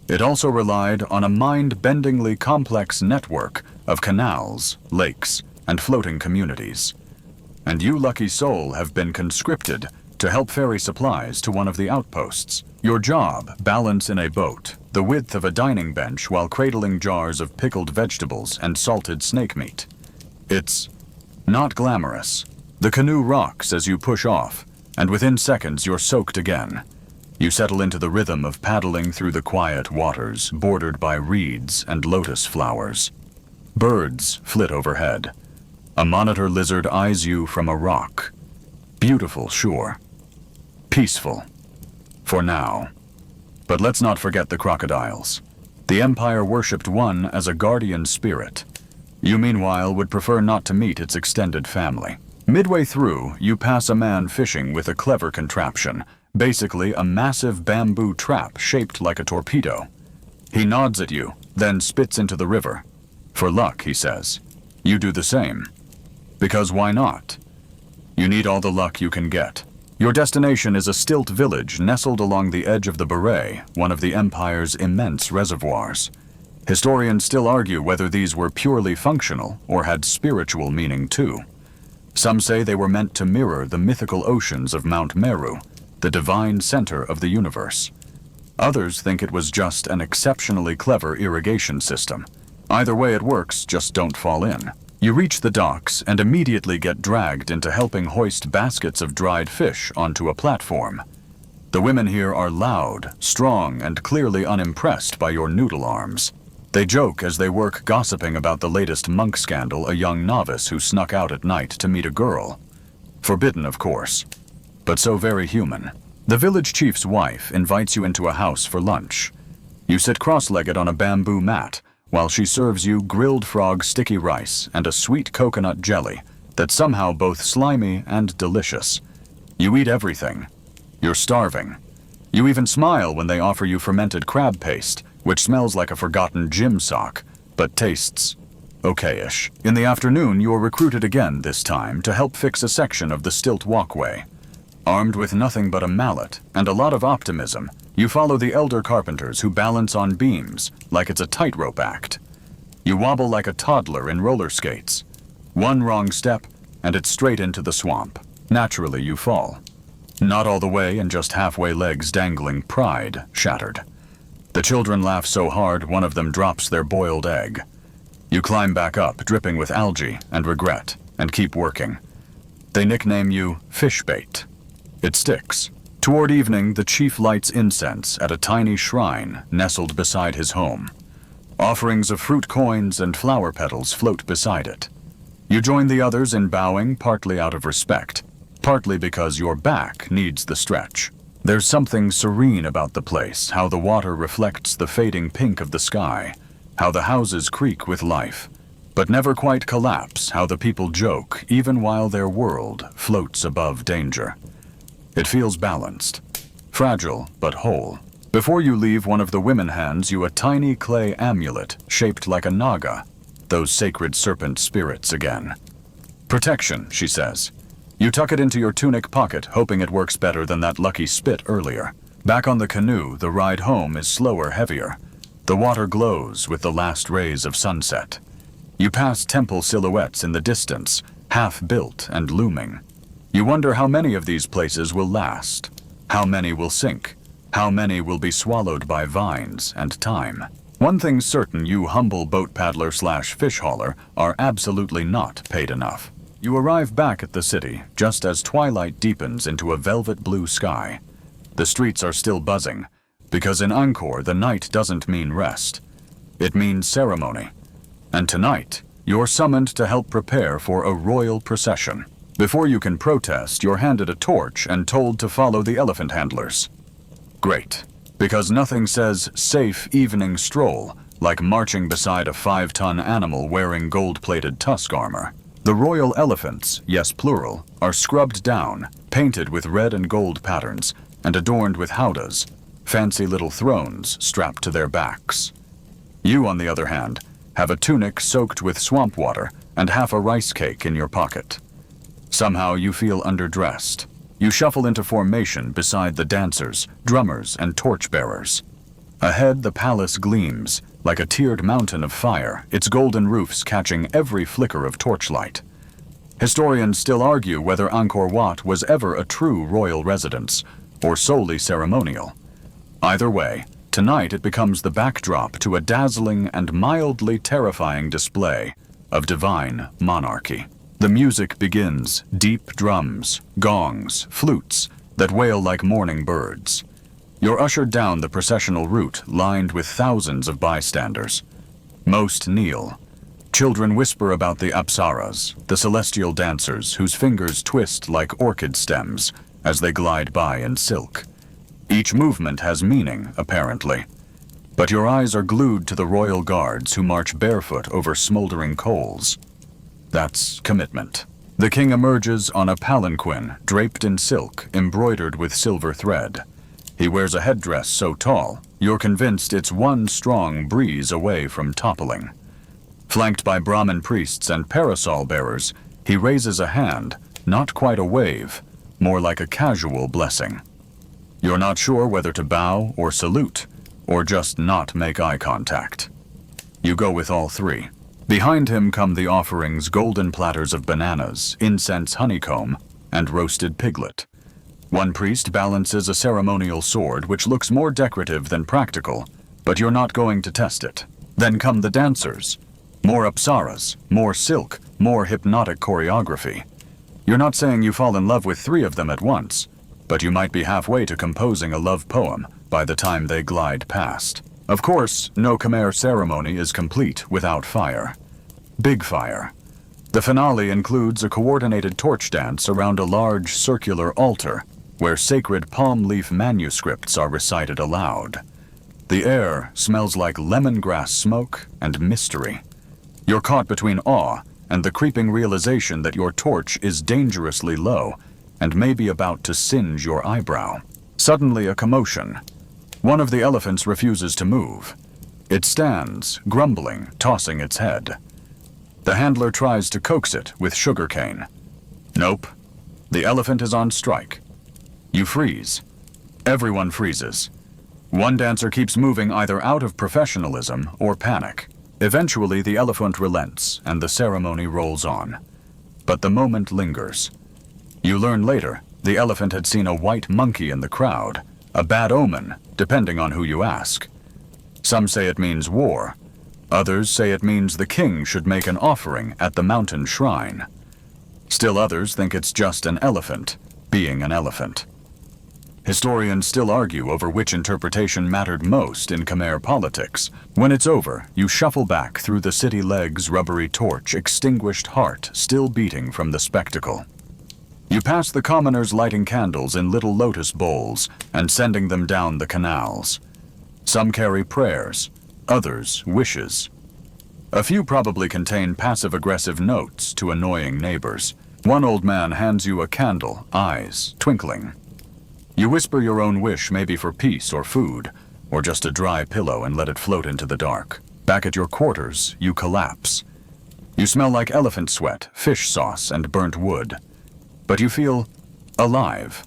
It also relied on a mind-bendingly complex network of canals, lakes, and floating communities. And you, lucky soul, have been conscripted to help ferry supplies to one of the outposts. Your job, balance in a boat, the width of a dining bench while cradling jars of pickled vegetables and salted snake meat. It's not glamorous. The canoe rocks as you push off, and within seconds you're soaked again. You settle into the rhythm of paddling through the quiet waters bordered by reeds and lotus flowers. Birds flit overhead. A monitor lizard eyes you from a rock. Beautiful, sure. Peaceful. For now. But let's not forget the crocodiles. The Empire worshipped one as a guardian spirit. You, meanwhile, would prefer not to meet its extended family. Midway through, you pass a man fishing with a clever contraption, basically a massive bamboo trap shaped like a torpedo. He nods at you, then spits into the river. For luck, he says. You do the same. Because why not? You need all the luck you can get. Your destination is a stilt village nestled along the edge of the Beret, one of the Empire's immense reservoirs. Historians still argue whether these were purely functional or had spiritual meaning too. Some say they were meant to mirror the mythical oceans of Mount Meru, the divine center of the universe. Others think it was just an exceptionally clever irrigation system. Either way it works, just don't fall in. You reach the docks and immediately get dragged into helping hoist baskets of dried fish onto a platform. The women here are loud, strong, and clearly unimpressed by your noodle arms. They joke as they work gossiping about the latest monk scandal, a young novice who snuck out at night to meet a girl. Forbidden, of course, but so very human. The village chief's wife invites you into a house for lunch. You sit cross-legged on a bamboo mat while she serves you grilled frog sticky rice and a sweet coconut jelly that's somehow both slimy and delicious. You eat everything. You're starving. You even smile when they offer you fermented crab paste, which smells like a forgotten gym sock, but tastes okay-ish. In the afternoon, you're recruited again this time to help fix a section of the stilt walkway. Armed with nothing but a mallet and a lot of optimism, you follow the elder carpenters who balance on beams like it's a tightrope act. You wobble like a toddler in roller skates. One wrong step, and it's straight into the swamp. Naturally, you fall. Not all the way, and just halfway, legs dangling, pride shattered. The children laugh so hard, one of them drops their boiled egg. You climb back up, dripping with algae and regret, and keep working. They nickname you Fish Bait. It sticks. Toward evening, the chief lights incense at a tiny shrine nestled beside his home. Offerings of fruit coins and flower petals float beside it. You join the others in bowing, partly out of respect, partly because your back needs the stretch. There's something serene about the place, how the water reflects the fading pink of the sky, how the houses creak with life, but never quite collapse, how the people joke even while their world floats above danger. It feels balanced, fragile but whole. Before you leave, one of the women hands you a tiny clay amulet shaped like a naga, those sacred serpent spirits again. Protection, she says. You tuck it into your tunic pocket, hoping it works better than that lucky spit earlier. Back on the canoe, the ride home is slower, heavier. The water glows with the last rays of sunset. You pass temple silhouettes in the distance, half-built and looming. You wonder how many of these places will last, how many will sink, how many will be swallowed by vines and time. One thing's certain, you humble boat paddler / fish hauler are absolutely not paid enough. You arrive back at the city just as twilight deepens into a velvet blue sky. The streets are still buzzing, because in Angkor the night doesn't mean rest. It means ceremony. And tonight, you're summoned to help prepare for a royal procession. Before you can protest, you're handed a torch and told to follow the elephant handlers. Great, because nothing says safe evening stroll like marching beside a 5-ton animal wearing gold-plated tusk armor. The royal elephants, yes plural, are scrubbed down, painted with red and gold patterns, and adorned with howdahs, fancy little thrones strapped to their backs. You, on the other hand, have a tunic soaked with swamp water and half a rice cake in your pocket. Somehow you feel underdressed. You shuffle into formation beside the dancers, drummers, and torchbearers. Ahead, the palace gleams, like a tiered mountain of fire, its golden roofs catching every flicker of torchlight. Historians still argue whether Angkor Wat was ever a true royal residence, or solely ceremonial. Either way, tonight it becomes the backdrop to a dazzling and mildly terrifying display of divine monarchy. The music begins, deep drums, gongs, flutes that wail like mourning birds. You're ushered down the processional route lined with thousands of bystanders. Most kneel. Children whisper about the apsaras, the celestial dancers whose fingers twist like orchid stems as they glide by in silk. Each movement has meaning, apparently. But your eyes are glued to the royal guards who march barefoot over smoldering coals. That's commitment. The king emerges on a palanquin draped in silk, embroidered with silver thread. He wears a headdress so tall, you're convinced it's one strong breeze away from toppling. Flanked by Brahmin priests and parasol bearers, he raises a hand, not quite a wave, more like a casual blessing. You're not sure whether to bow or salute, or just not make eye contact. You go with all three. Behind him come the offerings, golden platters of bananas, incense, honeycomb, and roasted piglet. One priest balances a ceremonial sword which looks more decorative than practical, but you're not going to test it. Then come the dancers. More apsaras, more silk, more hypnotic choreography. You're not saying you fall in love with three of them at once, but you might be halfway to composing a love poem by the time they glide past. Of course, no Khmer ceremony is complete without fire. Big fire. The finale includes a coordinated torch dance around a large circular altar where sacred palm leaf manuscripts are recited aloud. The air smells like lemongrass smoke and mystery. You're caught between awe and the creeping realization that your torch is dangerously low and may be about to singe your eyebrow. Suddenly a commotion. One of the elephants refuses to move. It stands, grumbling, tossing its head. The handler tries to coax it with sugarcane. Nope. The elephant is on strike. You freeze. Everyone freezes. One dancer keeps moving either out of professionalism or panic. Eventually, the elephant relents and the ceremony rolls on. But the moment lingers. You learn later, the elephant had seen a white monkey in the crowd, a bad omen, depending on who you ask. Some say it means war. Others say it means the king should make an offering at the mountain shrine. Still others think it's just an elephant, being an elephant. Historians still argue over which interpretation mattered most in Khmer politics. When it's over, you shuffle back through the city leg's rubbery torch, extinguished heart still beating from the spectacle. You pass the commoners lighting candles in little lotus bowls and sending them down the canals. Some carry prayers, others wishes. A few probably contain passive-aggressive notes to annoying neighbors. One old man hands you a candle, eyes twinkling. You whisper your own wish, maybe for peace or food, or just a dry pillow, and let it float into the dark. Back at your quarters, you collapse. You smell like elephant sweat, fish sauce, and burnt wood. But you feel alive.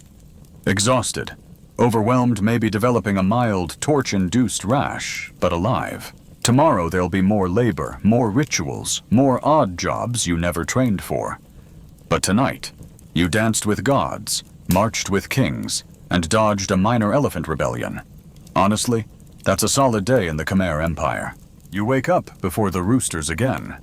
Exhausted. Overwhelmed, maybe developing a mild, torch-induced rash, but alive. Tomorrow there'll be more labor, more rituals, more odd jobs you never trained for. But tonight, you danced with gods, marched with kings, and dodged a minor elephant rebellion. Honestly, that's a solid day in the Khmer Empire. You wake up before the roosters again.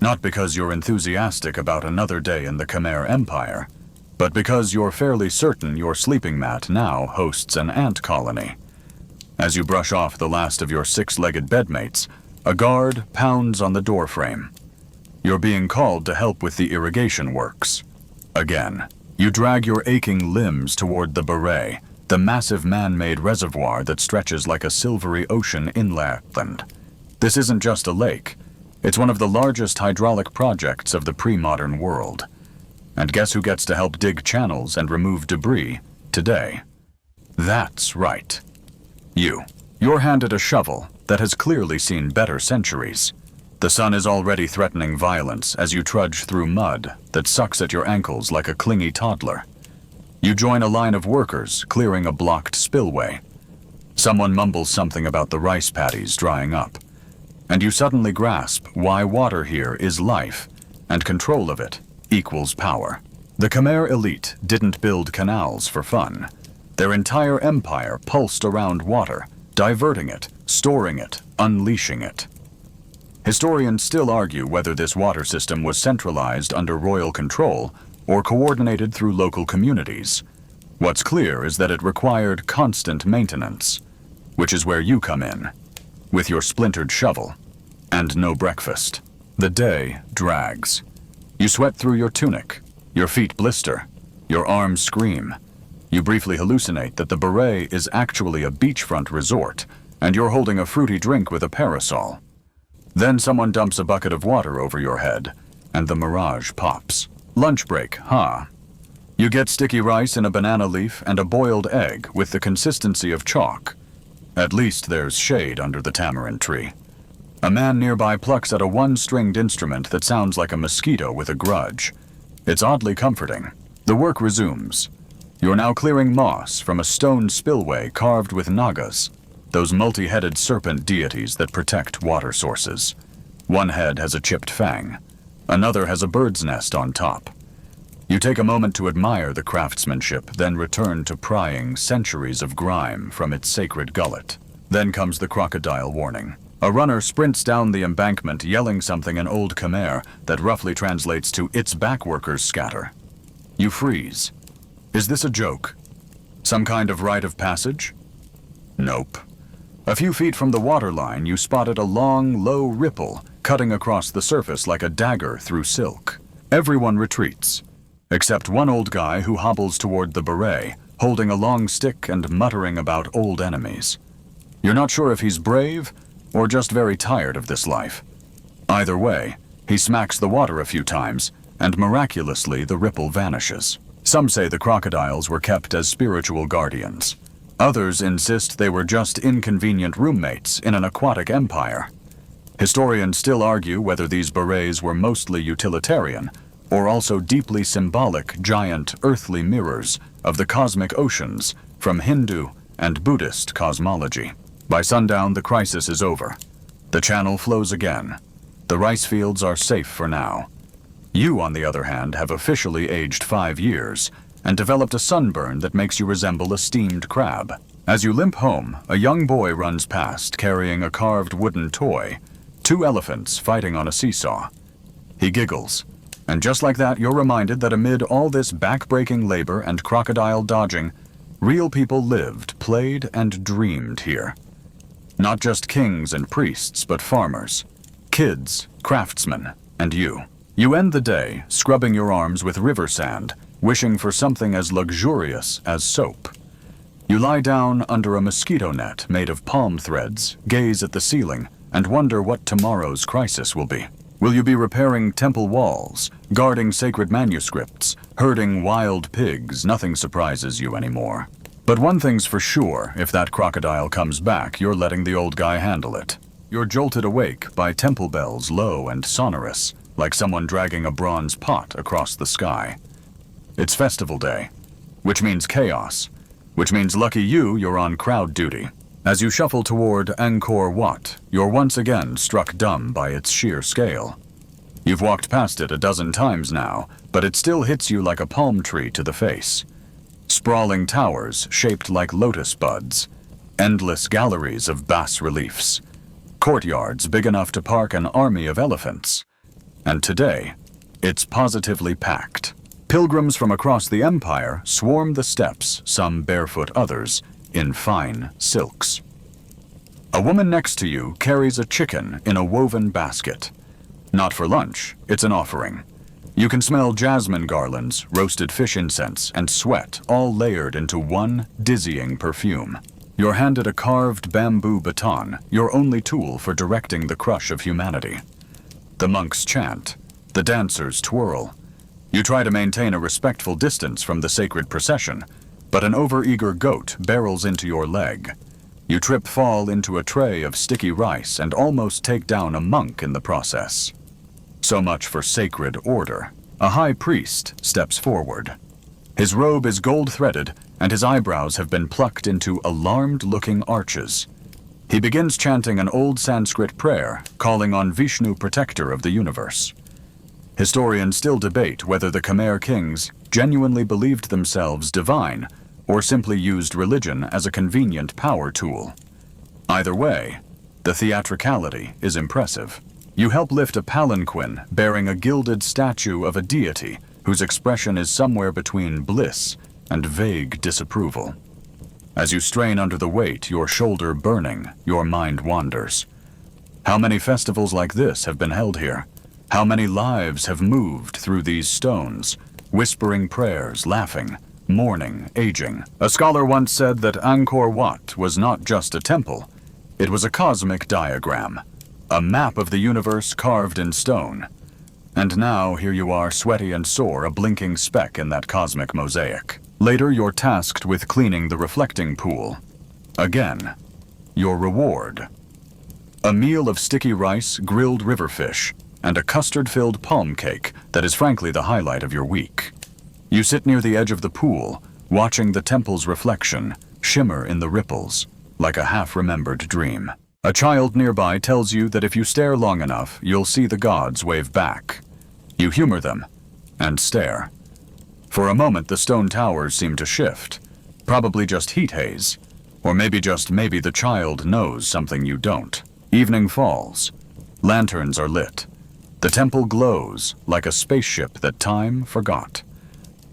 Not because you're enthusiastic about another day in the Khmer Empire, but because you're fairly certain your sleeping mat now hosts an ant colony. As you brush off the last of your six-legged bedmates, a guard pounds on the doorframe. You're being called to help with the irrigation works. Again. You drag your aching limbs toward the Beret, the massive man-made reservoir that stretches like a silvery ocean inland. This isn't just a lake. It's one of the largest hydraulic projects of the pre-modern world. And guess who gets to help dig channels and remove debris today? That's right. You. You're handed a shovel that has clearly seen better centuries. The sun is already threatening violence as you trudge through mud that sucks at your ankles like a clingy toddler. You join a line of workers clearing a blocked spillway. Someone mumbles something about the rice paddies drying up, and you suddenly grasp why water here is life, and control of it equals power. The Khmer elite didn't build canals for fun. Their entire empire pulsed around water, diverting it, storing it, unleashing it. Historians still argue whether this water system was centralized under royal control or coordinated through local communities. What's clear is that it required constant maintenance, which is where you come in, with your splintered shovel and no breakfast. The day drags. You sweat through your tunic, your feet blister, your arms scream. You briefly hallucinate that the beret is actually a beachfront resort, and you're holding a fruity drink with a parasol. Then someone dumps a bucket of water over your head, and the mirage pops. Lunch break, huh? You get sticky rice in a banana leaf and a boiled egg with the consistency of chalk. At least there's shade under the tamarind tree. A man nearby plucks at a one-stringed instrument that sounds like a mosquito with a grudge. It's oddly comforting. The work resumes. You're now clearing moss from a stone spillway carved with nagas, those multi-headed serpent deities that protect water sources. One head has a chipped fang. Another has a bird's nest on top. You take a moment to admire the craftsmanship, then return to prying centuries of grime from its sacred gullet. Then comes the crocodile warning. A runner sprints down the embankment yelling something in Old Khmer that roughly translates to "its backworkers scatter." You freeze. Is this a joke? Some kind of rite of passage? Nope. A few feet from the waterline, you spotted a long, low ripple cutting across the surface like a dagger through silk. Everyone retreats, except one old guy who hobbles toward the beret, holding a long stick and muttering about old enemies. You're not sure if he's brave or just very tired of this life. Either way, he smacks the water a few times, and miraculously the ripple vanishes. Some say the crocodiles were kept as spiritual guardians. Others insist they were just inconvenient roommates in an aquatic empire. Historians still argue whether these berets were mostly utilitarian, or also deeply symbolic giant earthly mirrors of the cosmic oceans from Hindu and Buddhist cosmology. By sundown, the crisis is over. The channel flows again. The rice fields are safe for now. You, on the other hand, have officially aged 5 years and developed a sunburn that makes you resemble a steamed crab. As you limp home, a young boy runs past carrying a carved wooden toy, 2 elephants fighting on a seesaw. He giggles, and just like that, you're reminded that amid all this back-breaking labor and crocodile dodging, real people lived, played, and dreamed here. Not just kings and priests, but farmers, kids, craftsmen, and you. You end the day scrubbing your arms with river sand, wishing for something as luxurious as soap. You lie down under a mosquito net made of palm threads, gaze at the ceiling, and wonder what tomorrow's crisis will be. Will you be repairing temple walls, guarding sacred manuscripts, herding wild pigs? Nothing surprises you anymore. But one thing's for sure, if that crocodile comes back, you're letting the old guy handle it. You're jolted awake by temple bells low and sonorous, like someone dragging a bronze pot across the sky. It's festival day, which means chaos, which means lucky you're on crowd duty. As you shuffle toward Angkor Wat, you're once again struck dumb by its sheer scale. You've walked past it a dozen times now, but it still hits you like a palm tree to the face. Sprawling towers shaped like lotus buds, endless galleries of bas-reliefs, courtyards big enough to park an army of elephants. And today, it's positively packed. Pilgrims from across the empire swarm the steps, some barefoot, others in fine silks. A woman next to you carries a chicken in a woven basket. Not for lunch, it's an offering. You can smell jasmine garlands, roasted fish incense, and sweat all layered into one dizzying perfume. You're handed a carved bamboo baton, your only tool for directing the crush of humanity. The monks chant, the dancers twirl. You try to maintain a respectful distance from the sacred procession, but an overeager goat barrels into your leg. You fall into a tray of sticky rice and almost take down a monk in the process. So much for sacred order. A high priest steps forward. His robe is gold-threaded, and his eyebrows have been plucked into alarmed-looking arches. He begins chanting an old Sanskrit prayer, calling on Vishnu, protector of the universe. Historians still debate whether the Khmer kings genuinely believed themselves divine or simply used religion as a convenient power tool. Either way, the theatricality is impressive. You help lift a palanquin bearing a gilded statue of a deity whose expression is somewhere between bliss and vague disapproval. As you strain under the weight, your shoulder burning, your mind wanders. How many festivals like this have been held here? How many lives have moved through these stones, whispering prayers, laughing, mourning, aging? A scholar once said that Angkor Wat was not just a temple, it was a cosmic diagram, a map of the universe carved in stone. And now here you are, sweaty and sore, a blinking speck in that cosmic mosaic. Later, you're tasked with cleaning the reflecting pool. Again, your reward. A meal of sticky rice, grilled river fish, and a custard-filled palm cake that is frankly the highlight of your week. You sit near the edge of the pool, watching the temple's reflection shimmer in the ripples, like a half-remembered dream. A child nearby tells you that if you stare long enough, you'll see the gods wave back. You humor them, and stare. For a moment, the stone towers seem to shift. Probably just heat haze. Or maybe the child knows something you don't. Evening falls. Lanterns are lit. The temple glows like a spaceship that time forgot.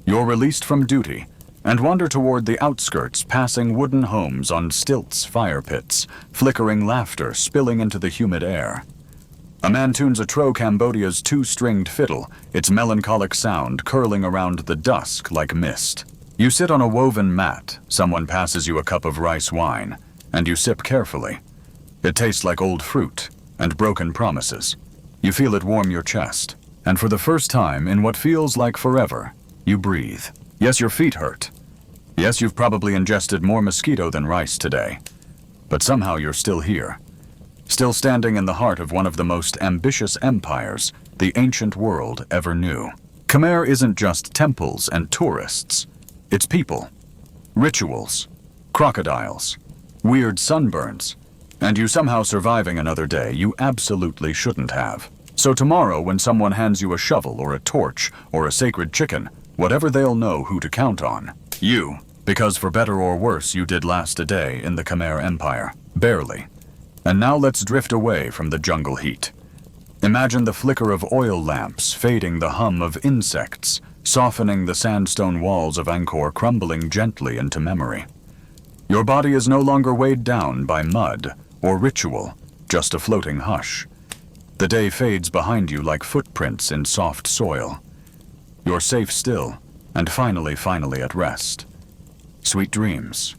You're released from duty and wander toward the outskirts, passing wooden homes on stilts, fire pits, flickering laughter spilling into the humid air. A man tunes a Tro Cambodia's two-stringed fiddle, its melancholic sound curling around the dusk like mist. You sit on a woven mat, someone passes you a cup of rice wine, and you sip carefully. It tastes like old fruit and broken promises. You feel it warm your chest, and for the first time in what feels like forever, you breathe. Yes, your feet hurt. Yes, you've probably ingested more mosquito than rice today. But somehow you're still here. Still standing in the heart of one of the most ambitious empires the ancient world ever knew. Khmer isn't just temples and tourists. It's people, rituals, crocodiles, weird sunburns, and you somehow surviving another day you absolutely shouldn't have. So tomorrow, when someone hands you a shovel or a torch or a sacred chicken, whatever, they'll know who to count on. You, because for better or worse you did last a day in the Khmer Empire. Barely. And now let's drift away from the jungle heat. Imagine the flicker of oil lamps fading the hum of insects, softening the sandstone walls of Angkor crumbling gently into memory. Your body is no longer weighed down by mud or ritual, just a floating hush. The day fades behind you like footprints in soft soil. You're safe still, and finally at rest. Sweet dreams.